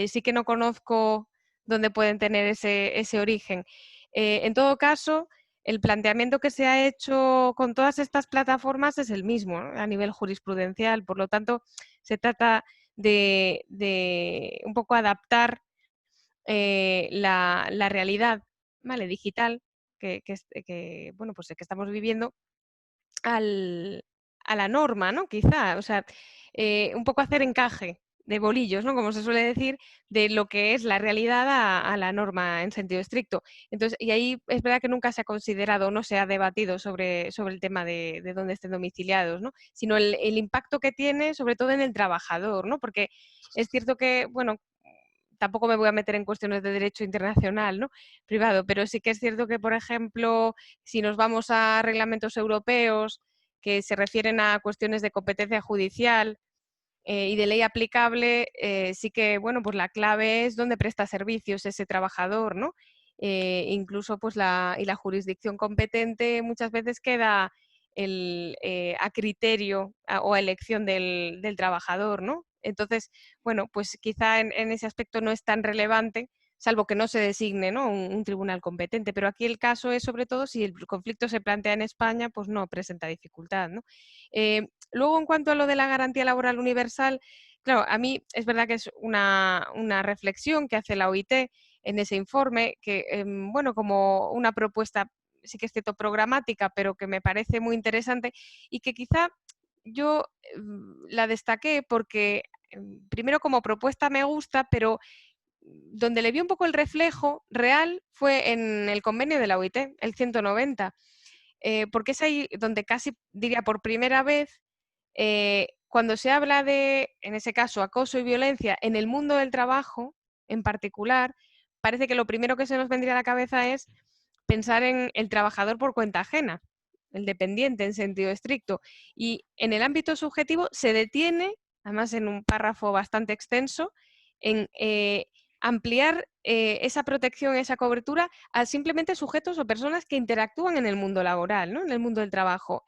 sí que no conozco dónde pueden tener ese origen. En todo caso, el planteamiento que se ha hecho con todas estas plataformas es el mismo, ¿no? A nivel jurisprudencial. Por lo tanto, se trata de un poco adaptar la realidad, ¿vale?, digital bueno, pues que estamos viviendo a la norma, ¿no? Quizá, o sea, un poco hacer encaje de bolillos, ¿no? Como se suele decir, de lo que es la realidad a la norma en sentido estricto. Entonces, y ahí es verdad que nunca se ha considerado, no se ha debatido sobre el tema de dónde estén domiciliados, ¿no? Sino el impacto que tiene, sobre todo en el trabajador, ¿no? Porque es cierto que, bueno, tampoco me voy a meter en cuestiones de derecho internacional, ¿no?, privado, pero sí que es cierto que, por ejemplo, si nos vamos a reglamentos europeos que se refieren a cuestiones de competencia judicial y de ley aplicable, sí que, bueno, pues la clave es dónde presta servicios ese trabajador, ¿no? Incluso pues la jurisdicción competente muchas veces queda a criterio o a elección del trabajador, ¿no? Entonces, bueno, pues quizá en ese aspecto no es tan relevante, salvo que no se designe, ¿no?, un tribunal competente. Pero aquí el caso es, sobre todo, si el conflicto se plantea en España, pues no presenta dificultad, ¿no? Luego, en cuanto a lo de la garantía laboral universal, claro, a mí es verdad que es una reflexión que hace la OIT en ese informe, que, bueno, como una propuesta, sí que es cierto, programática, pero que me parece muy interesante y que quizá yo la destaqué porque, primero, como propuesta me gusta, pero donde le vi un poco el reflejo real fue en el convenio de la OIT, el 190, porque es ahí donde casi diría por primera vez, cuando se habla de, en ese caso, acoso y violencia en el mundo del trabajo en particular, parece que lo primero que se nos vendría a la cabeza es pensar en el trabajador por cuenta ajena, el dependiente en sentido estricto. Y en el ámbito subjetivo se detiene, además en un párrafo bastante extenso, en ampliar esa protección, esa cobertura a simplemente sujetos o personas que interactúan en el mundo laboral, ¿no?, en el mundo del trabajo,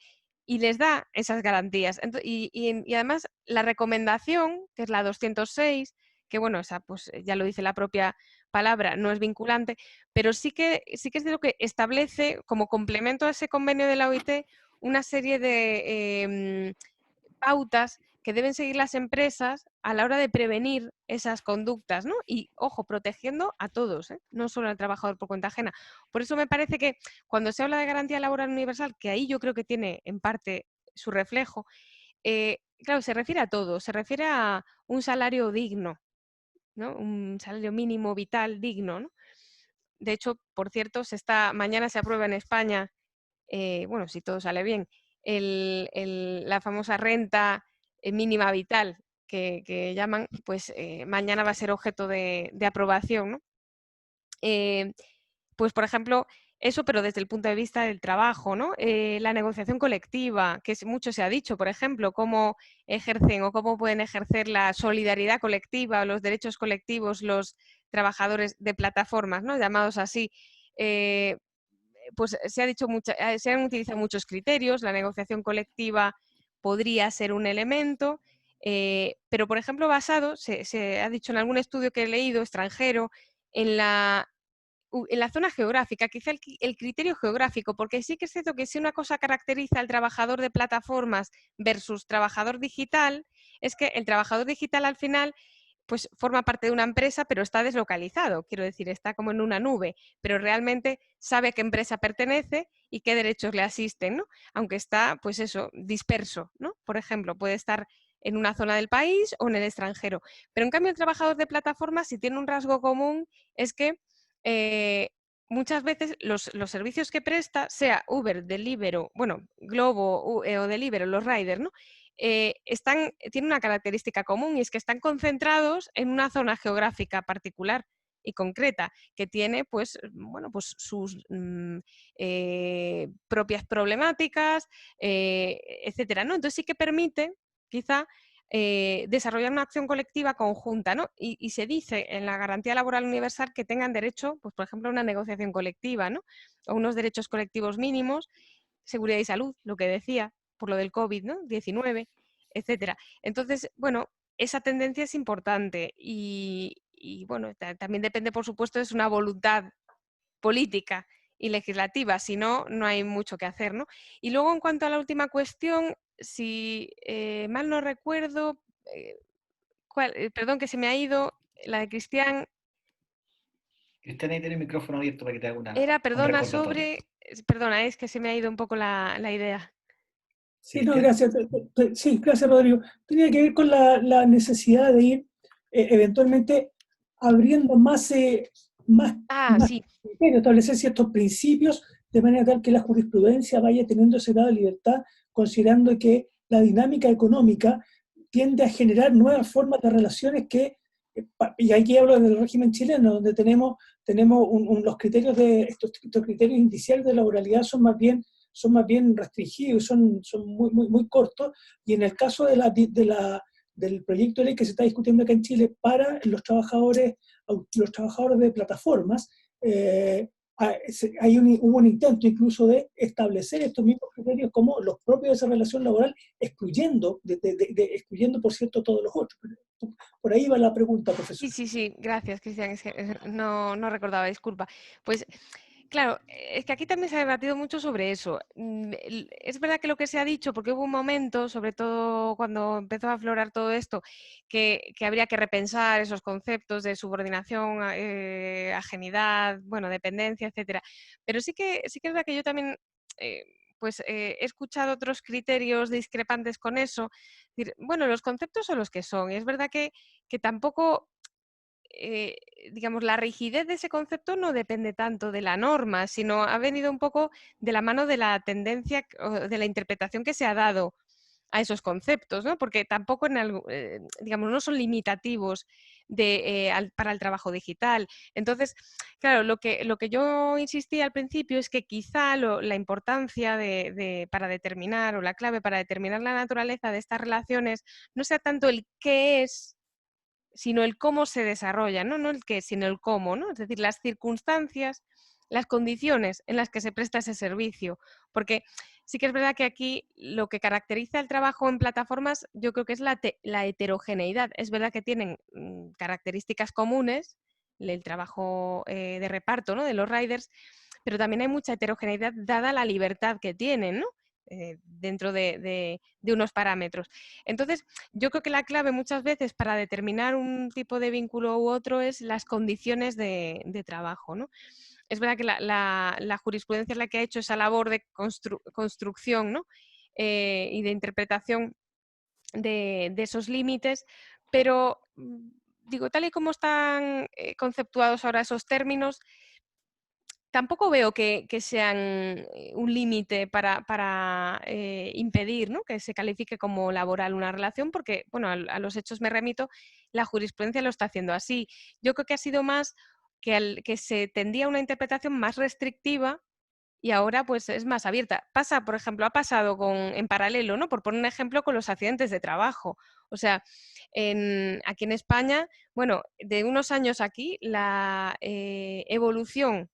y les da esas garantías. Y además la recomendación, que es la 206, que bueno, esa pues ya lo dice la propia palabra, no es vinculante, pero sí que es cierto que establece como complemento a ese convenio de la OIT una serie de pautas que deben seguir las empresas a la hora de prevenir esas conductas, ¿no? Y, ojo, protegiendo a todos, ¿eh?, no solo al trabajador por cuenta ajena. Por eso me parece que cuando se habla de garantía laboral universal, que ahí yo creo que tiene en parte su reflejo, claro, se refiere a todo, se refiere a un salario digno, ¿no?, un salario mínimo vital digno, ¿no? De hecho, por cierto, mañana se aprueba en España, bueno, si todo sale bien, la famosa renta mínima vital que llaman, pues mañana va a ser objeto de aprobación, ¿no? pues, por ejemplo, eso, pero desde el punto de vista del trabajo, ¿no? La negociación colectiva, que mucho se ha dicho, por ejemplo, cómo ejercen o cómo pueden ejercer la solidaridad colectiva o los derechos colectivos los trabajadores de plataformas, ¿no? Llamados así. Pues se ha dicho se han utilizado muchos criterios, la negociación colectiva podría ser un elemento, pero por ejemplo se ha dicho en algún estudio que he leído extranjero, en la zona geográfica, quizá el criterio geográfico, porque sí que es cierto que si una cosa caracteriza al trabajador de plataformas versus trabajador digital, es que el trabajador digital al final pues forma parte de una empresa, pero está deslocalizado, quiero decir, está como en una nube, pero realmente sabe a qué empresa pertenece y qué derechos le asisten, ¿no? Aunque está, pues eso, disperso, ¿no? Por ejemplo, puede estar en una zona del país o en el extranjero. Pero en cambio el trabajador de plataforma, si tiene un rasgo común, es que muchas veces los servicios que presta, sea Uber, Deliveroo, bueno, Globo o Deliveroo, los riders, ¿no? Tienen una característica común y es que están concentrados en una zona geográfica particular y concreta que tiene pues, bueno, pues sus propias problemáticas, etcétera, ¿no? Entonces sí que permite quizá desarrollar una acción colectiva conjunta, ¿no? Y se dice en la garantía laboral universal que tengan derecho, pues, por ejemplo, a una negociación colectiva, ¿no? O unos derechos colectivos mínimos, seguridad y salud, lo que decía, por lo del COVID, ¿no? 19, etcétera. Entonces, bueno, esa tendencia es importante y bueno, también depende, por supuesto, es una voluntad política y legislativa, si no, no hay mucho que hacer, ¿no? Y luego, en cuanto a la última cuestión, si mal no recuerdo, perdón que se me ha ido, la de Cristian, Cristian, ahí tiene el micrófono abierto para que te haga era, un perdona, recordatorio. perdona, es que se me ha ido un poco la idea. Sí, no, Cristian. gracias. Sí, gracias, Rodrigo. Tenía que ver con la necesidad de ir eventualmente abriendo más Sí. criterios, establecer ciertos principios de manera tal que la jurisprudencia vaya teniendo ese grado de libertad, considerando que la dinámica económica tiende a generar nuevas formas de relaciones y aquí hablo del régimen chileno, donde tenemos los criterios estos criterios indiciales de laboralidad son más bien restringidos, son muy cortos, y en el caso del proyecto de ley que se está discutiendo acá en Chile para los trabajadores de plataformas, hubo un intento incluso de establecer estos mismos criterios como los propios de esa relación laboral, excluyendo por cierto, todos los otros. Por ahí va la pregunta, profesor. Sí, gracias, Cristian, es que no recordaba, disculpa. Pues claro, es que aquí también se ha debatido mucho sobre eso. Es verdad que lo que se ha dicho, porque hubo un momento, sobre todo cuando empezó a aflorar todo esto, que habría que repensar esos conceptos de subordinación, ajenidad, bueno, dependencia, etcétera. Pero sí que es verdad que yo también he escuchado otros criterios discrepantes con eso. Es decir, bueno, los conceptos son los que son. Y es verdad que tampoco digamos, la rigidez de ese concepto no depende tanto de la norma, sino ha venido un poco de la mano de la tendencia o de la interpretación que se ha dado a esos conceptos, ¿no? Porque tampoco digamos, no son limitativos para el trabajo digital. Entonces, claro, lo que yo insistí al principio es que quizá la importancia para determinar, o la clave para determinar la naturaleza de estas relaciones, no sea tanto el qué es, sino el cómo se desarrolla, no el qué, sino el cómo, ¿no? Es decir, las circunstancias, las condiciones en las que se presta ese servicio. Porque sí que es verdad que aquí lo que caracteriza el trabajo en plataformas, yo creo que es la heterogeneidad. Es verdad que tienen características comunes, el trabajo de reparto, ¿no? De los riders, pero también hay mucha heterogeneidad dada la libertad que tienen, ¿no? Dentro de unos parámetros. Entonces, yo creo que la clave muchas veces para determinar un tipo de vínculo u otro es las condiciones de trabajo, ¿no? Es verdad que la jurisprudencia es la que ha hecho esa labor de construcción, ¿no? Y de interpretación de esos límites, pero digo, tal y como están conceptuados ahora esos términos, tampoco veo que sean un límite para impedir, ¿no?, que se califique como laboral una relación, porque, bueno, a los hechos me remito, la jurisprudencia lo está haciendo así. Yo creo que ha sido más que se tendía a una interpretación más restrictiva y ahora pues es más abierta. Pasa, por ejemplo, ha pasado en paralelo, ¿no? Por poner un ejemplo con los accidentes de trabajo. O sea, aquí en España, bueno, de unos años aquí, la evolución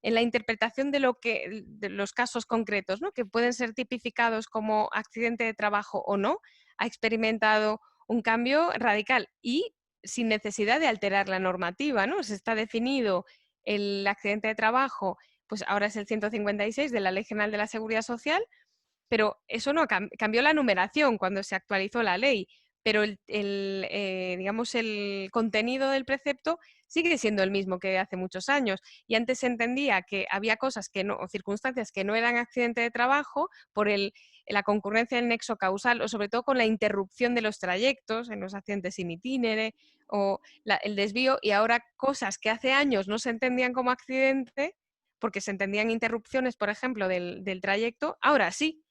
en la interpretación de los casos concretos, ¿no? Que pueden ser tipificados como accidente de trabajo o no, ha experimentado un cambio radical y sin necesidad de alterar la normativa, ¿no? Se está definido el accidente de trabajo, pues ahora es el 156 de la Ley General de la Seguridad Social, pero eso no cambió la numeración cuando se actualizó la ley, pero digamos, el contenido del precepto sigue siendo el mismo que hace muchos años. Y antes se entendía que había cosas que no, o circunstancias que no eran accidente de trabajo por la concurrencia del nexo causal, o sobre todo con la interrupción de los trayectos en los accidentes sin itinere, o el desvío, y ahora cosas que hace años no se entendían como accidente, porque se entendían interrupciones, por ejemplo, del trayecto, ahora sí.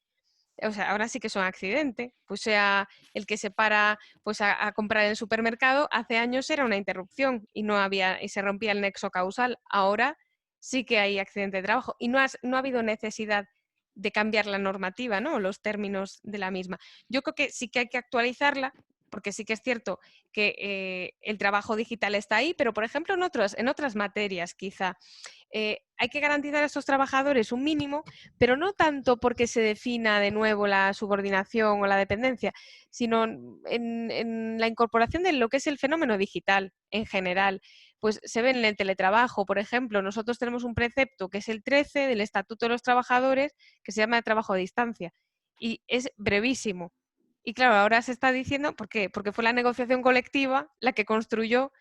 O sea, ahora sí que son accidentes. Pues sea el que se para pues a comprar en el supermercado, hace años era una interrupción y y se rompía el nexo causal. Ahora sí que hay accidente de trabajo y no ha habido necesidad de cambiar la normativa, ¿no? Los términos de la misma. Yo creo que sí que hay que actualizarla, porque sí que es cierto que el trabajo digital está ahí, pero por ejemplo en otras materias quizá hay que garantizar a estos trabajadores un mínimo, pero no tanto porque se defina de nuevo la subordinación o la dependencia, sino en la incorporación de lo que es el fenómeno digital en general. Pues se ve en el teletrabajo, por ejemplo, nosotros tenemos un precepto que es el 13 del Estatuto de los Trabajadores, que se llama de trabajo a distancia, y es brevísimo. Y claro, ahora se está diciendo, ¿por qué? Porque fue la negociación colectiva la que construyó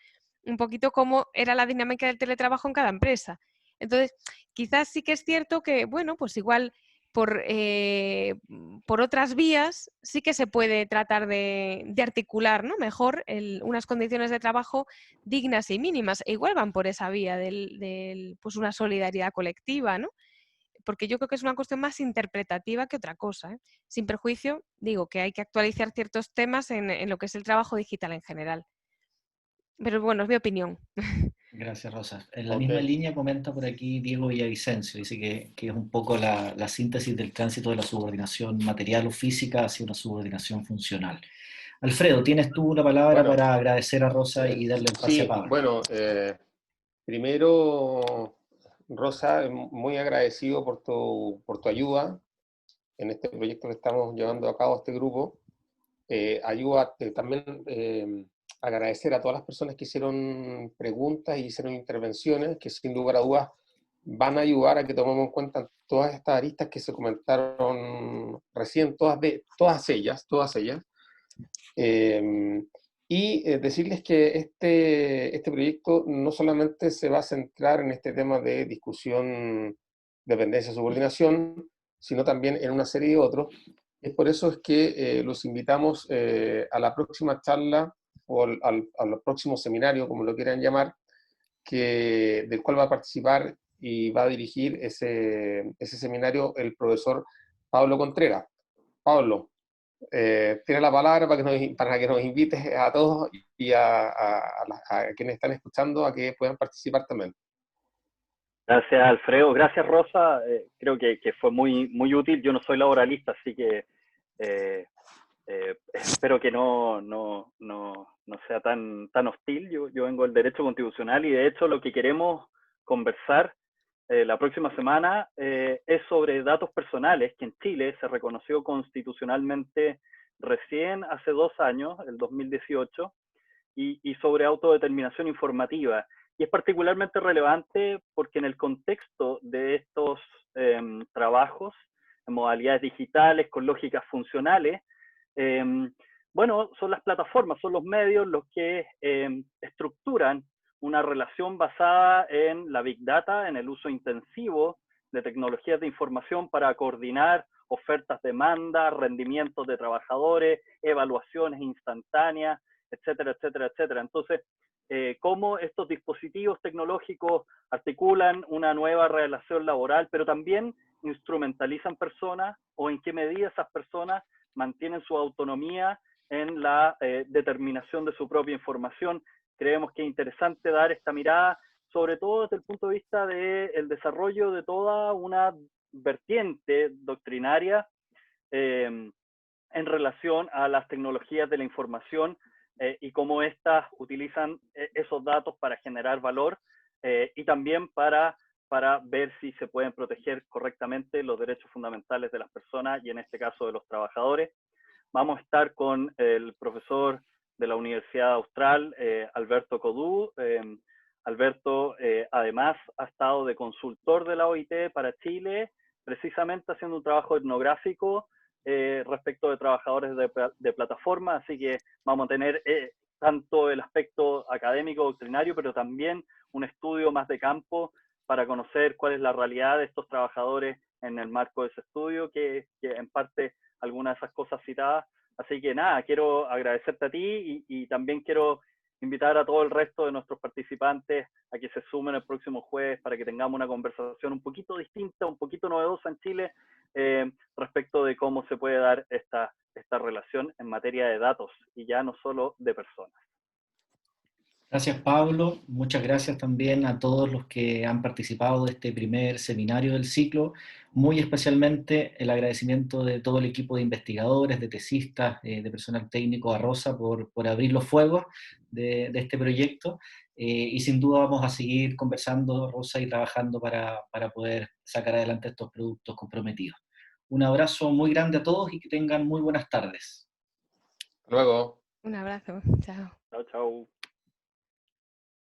un poquito cómo era la dinámica del teletrabajo en cada empresa. Entonces, quizás sí que es cierto que, bueno, pues igual por otras vías sí que se puede tratar de articular, ¿no? Mejor unas condiciones de trabajo dignas y mínimas. E igual van por esa vía pues una solidaridad colectiva, ¿no? Porque yo creo que es una cuestión más interpretativa que otra cosa, ¿eh? Sin perjuicio, digo que hay que actualizar ciertos temas en lo que es el trabajo digital en general. Pero bueno, es mi opinión. Gracias, Rosa. En la misma línea comenta por aquí Diego Villavicencio, dice que es un poco la síntesis del tránsito de la subordinación material o física hacia una subordinación funcional. Alfredo, tienes tú la palabra para agradecer a Rosa y darle el pase a Pablo. Bueno, primero, Rosa, muy agradecido por tu ayuda en este proyecto que estamos llevando a cabo, este grupo. Ayuda también agradecer a todas las personas que hicieron preguntas y hicieron intervenciones, que sin lugar a dudas van a ayudar a que tomemos en cuenta todas estas aristas que se comentaron recién, todas ellas. Decirles que este proyecto no solamente se va a centrar en este tema de discusión, dependencia, subordinación, sino también en una serie de otros. Es por eso es que los invitamos a la próxima charla o al próximo seminario, como lo quieran llamar, del cual va a participar y va a dirigir ese seminario el profesor Pablo Contreras. Pablo, tiene la palabra para que nos invites a todos y a quienes están escuchando a que puedan participar también. Gracias, Alfredo. Gracias, Rosa. Creo que fue muy, muy útil. Yo no soy laboralista, así que espero que no sea tan hostil. Yo vengo del derecho constitucional y de hecho lo que queremos conversar la próxima semana es sobre datos personales, que en Chile se reconoció constitucionalmente recién hace 2 años, el 2018, y sobre autodeterminación informativa. Y es particularmente relevante porque en el contexto de estos trabajos, en modalidades digitales, con lógicas funcionales, bueno, son las plataformas, son los medios los que estructuran una relación basada en la Big Data, en el uso intensivo de tecnologías de información para coordinar ofertas, demandas, rendimientos de trabajadores, evaluaciones instantáneas, etcétera, etcétera, etcétera. Entonces, cómo estos dispositivos tecnológicos articulan una nueva relación laboral, pero también instrumentalizan personas, o en qué medida esas personas mantienen su autonomía en la determinación de su propia información. Creemos que es interesante dar esta mirada sobre todo desde el punto de vista del desarrollo de toda una vertiente doctrinaria en relación a las tecnologías de la información y cómo éstas utilizan esos datos para generar valor y también para ver si se pueden proteger correctamente los derechos fundamentales de las personas y en este caso de los trabajadores. Vamos a estar con el profesor de la Universidad Austral, Alberto Codú. Alberto además ha estado de consultor de la OIT para Chile, precisamente haciendo un trabajo etnográfico respecto de trabajadores de plataforma, así que vamos a tener tanto el aspecto académico, doctrinario, pero también un estudio más de campo para conocer cuál es la realidad de estos trabajadores en el marco de ese estudio, que en parte algunas de esas cosas citadas. Así que nada, quiero agradecerte a ti y también quiero invitar a todo el resto de nuestros participantes a que se sumen el próximo jueves para que tengamos una conversación un poquito distinta, un poquito novedosa en Chile respecto de cómo se puede dar esta relación en materia de datos y ya no solo de personas. Gracias, Pablo. Muchas gracias también a todos los que han participado de este primer seminario del ciclo. Muy especialmente el agradecimiento de todo el equipo de investigadores, de tesistas, de personal técnico, a Rosa por abrir los fuegos de este proyecto. Y sin duda vamos a seguir conversando, Rosa, y trabajando para poder sacar adelante estos productos comprometidos. Un abrazo muy grande a todos y que tengan muy buenas tardes. Luego. Un abrazo. Chao. Chao, chao.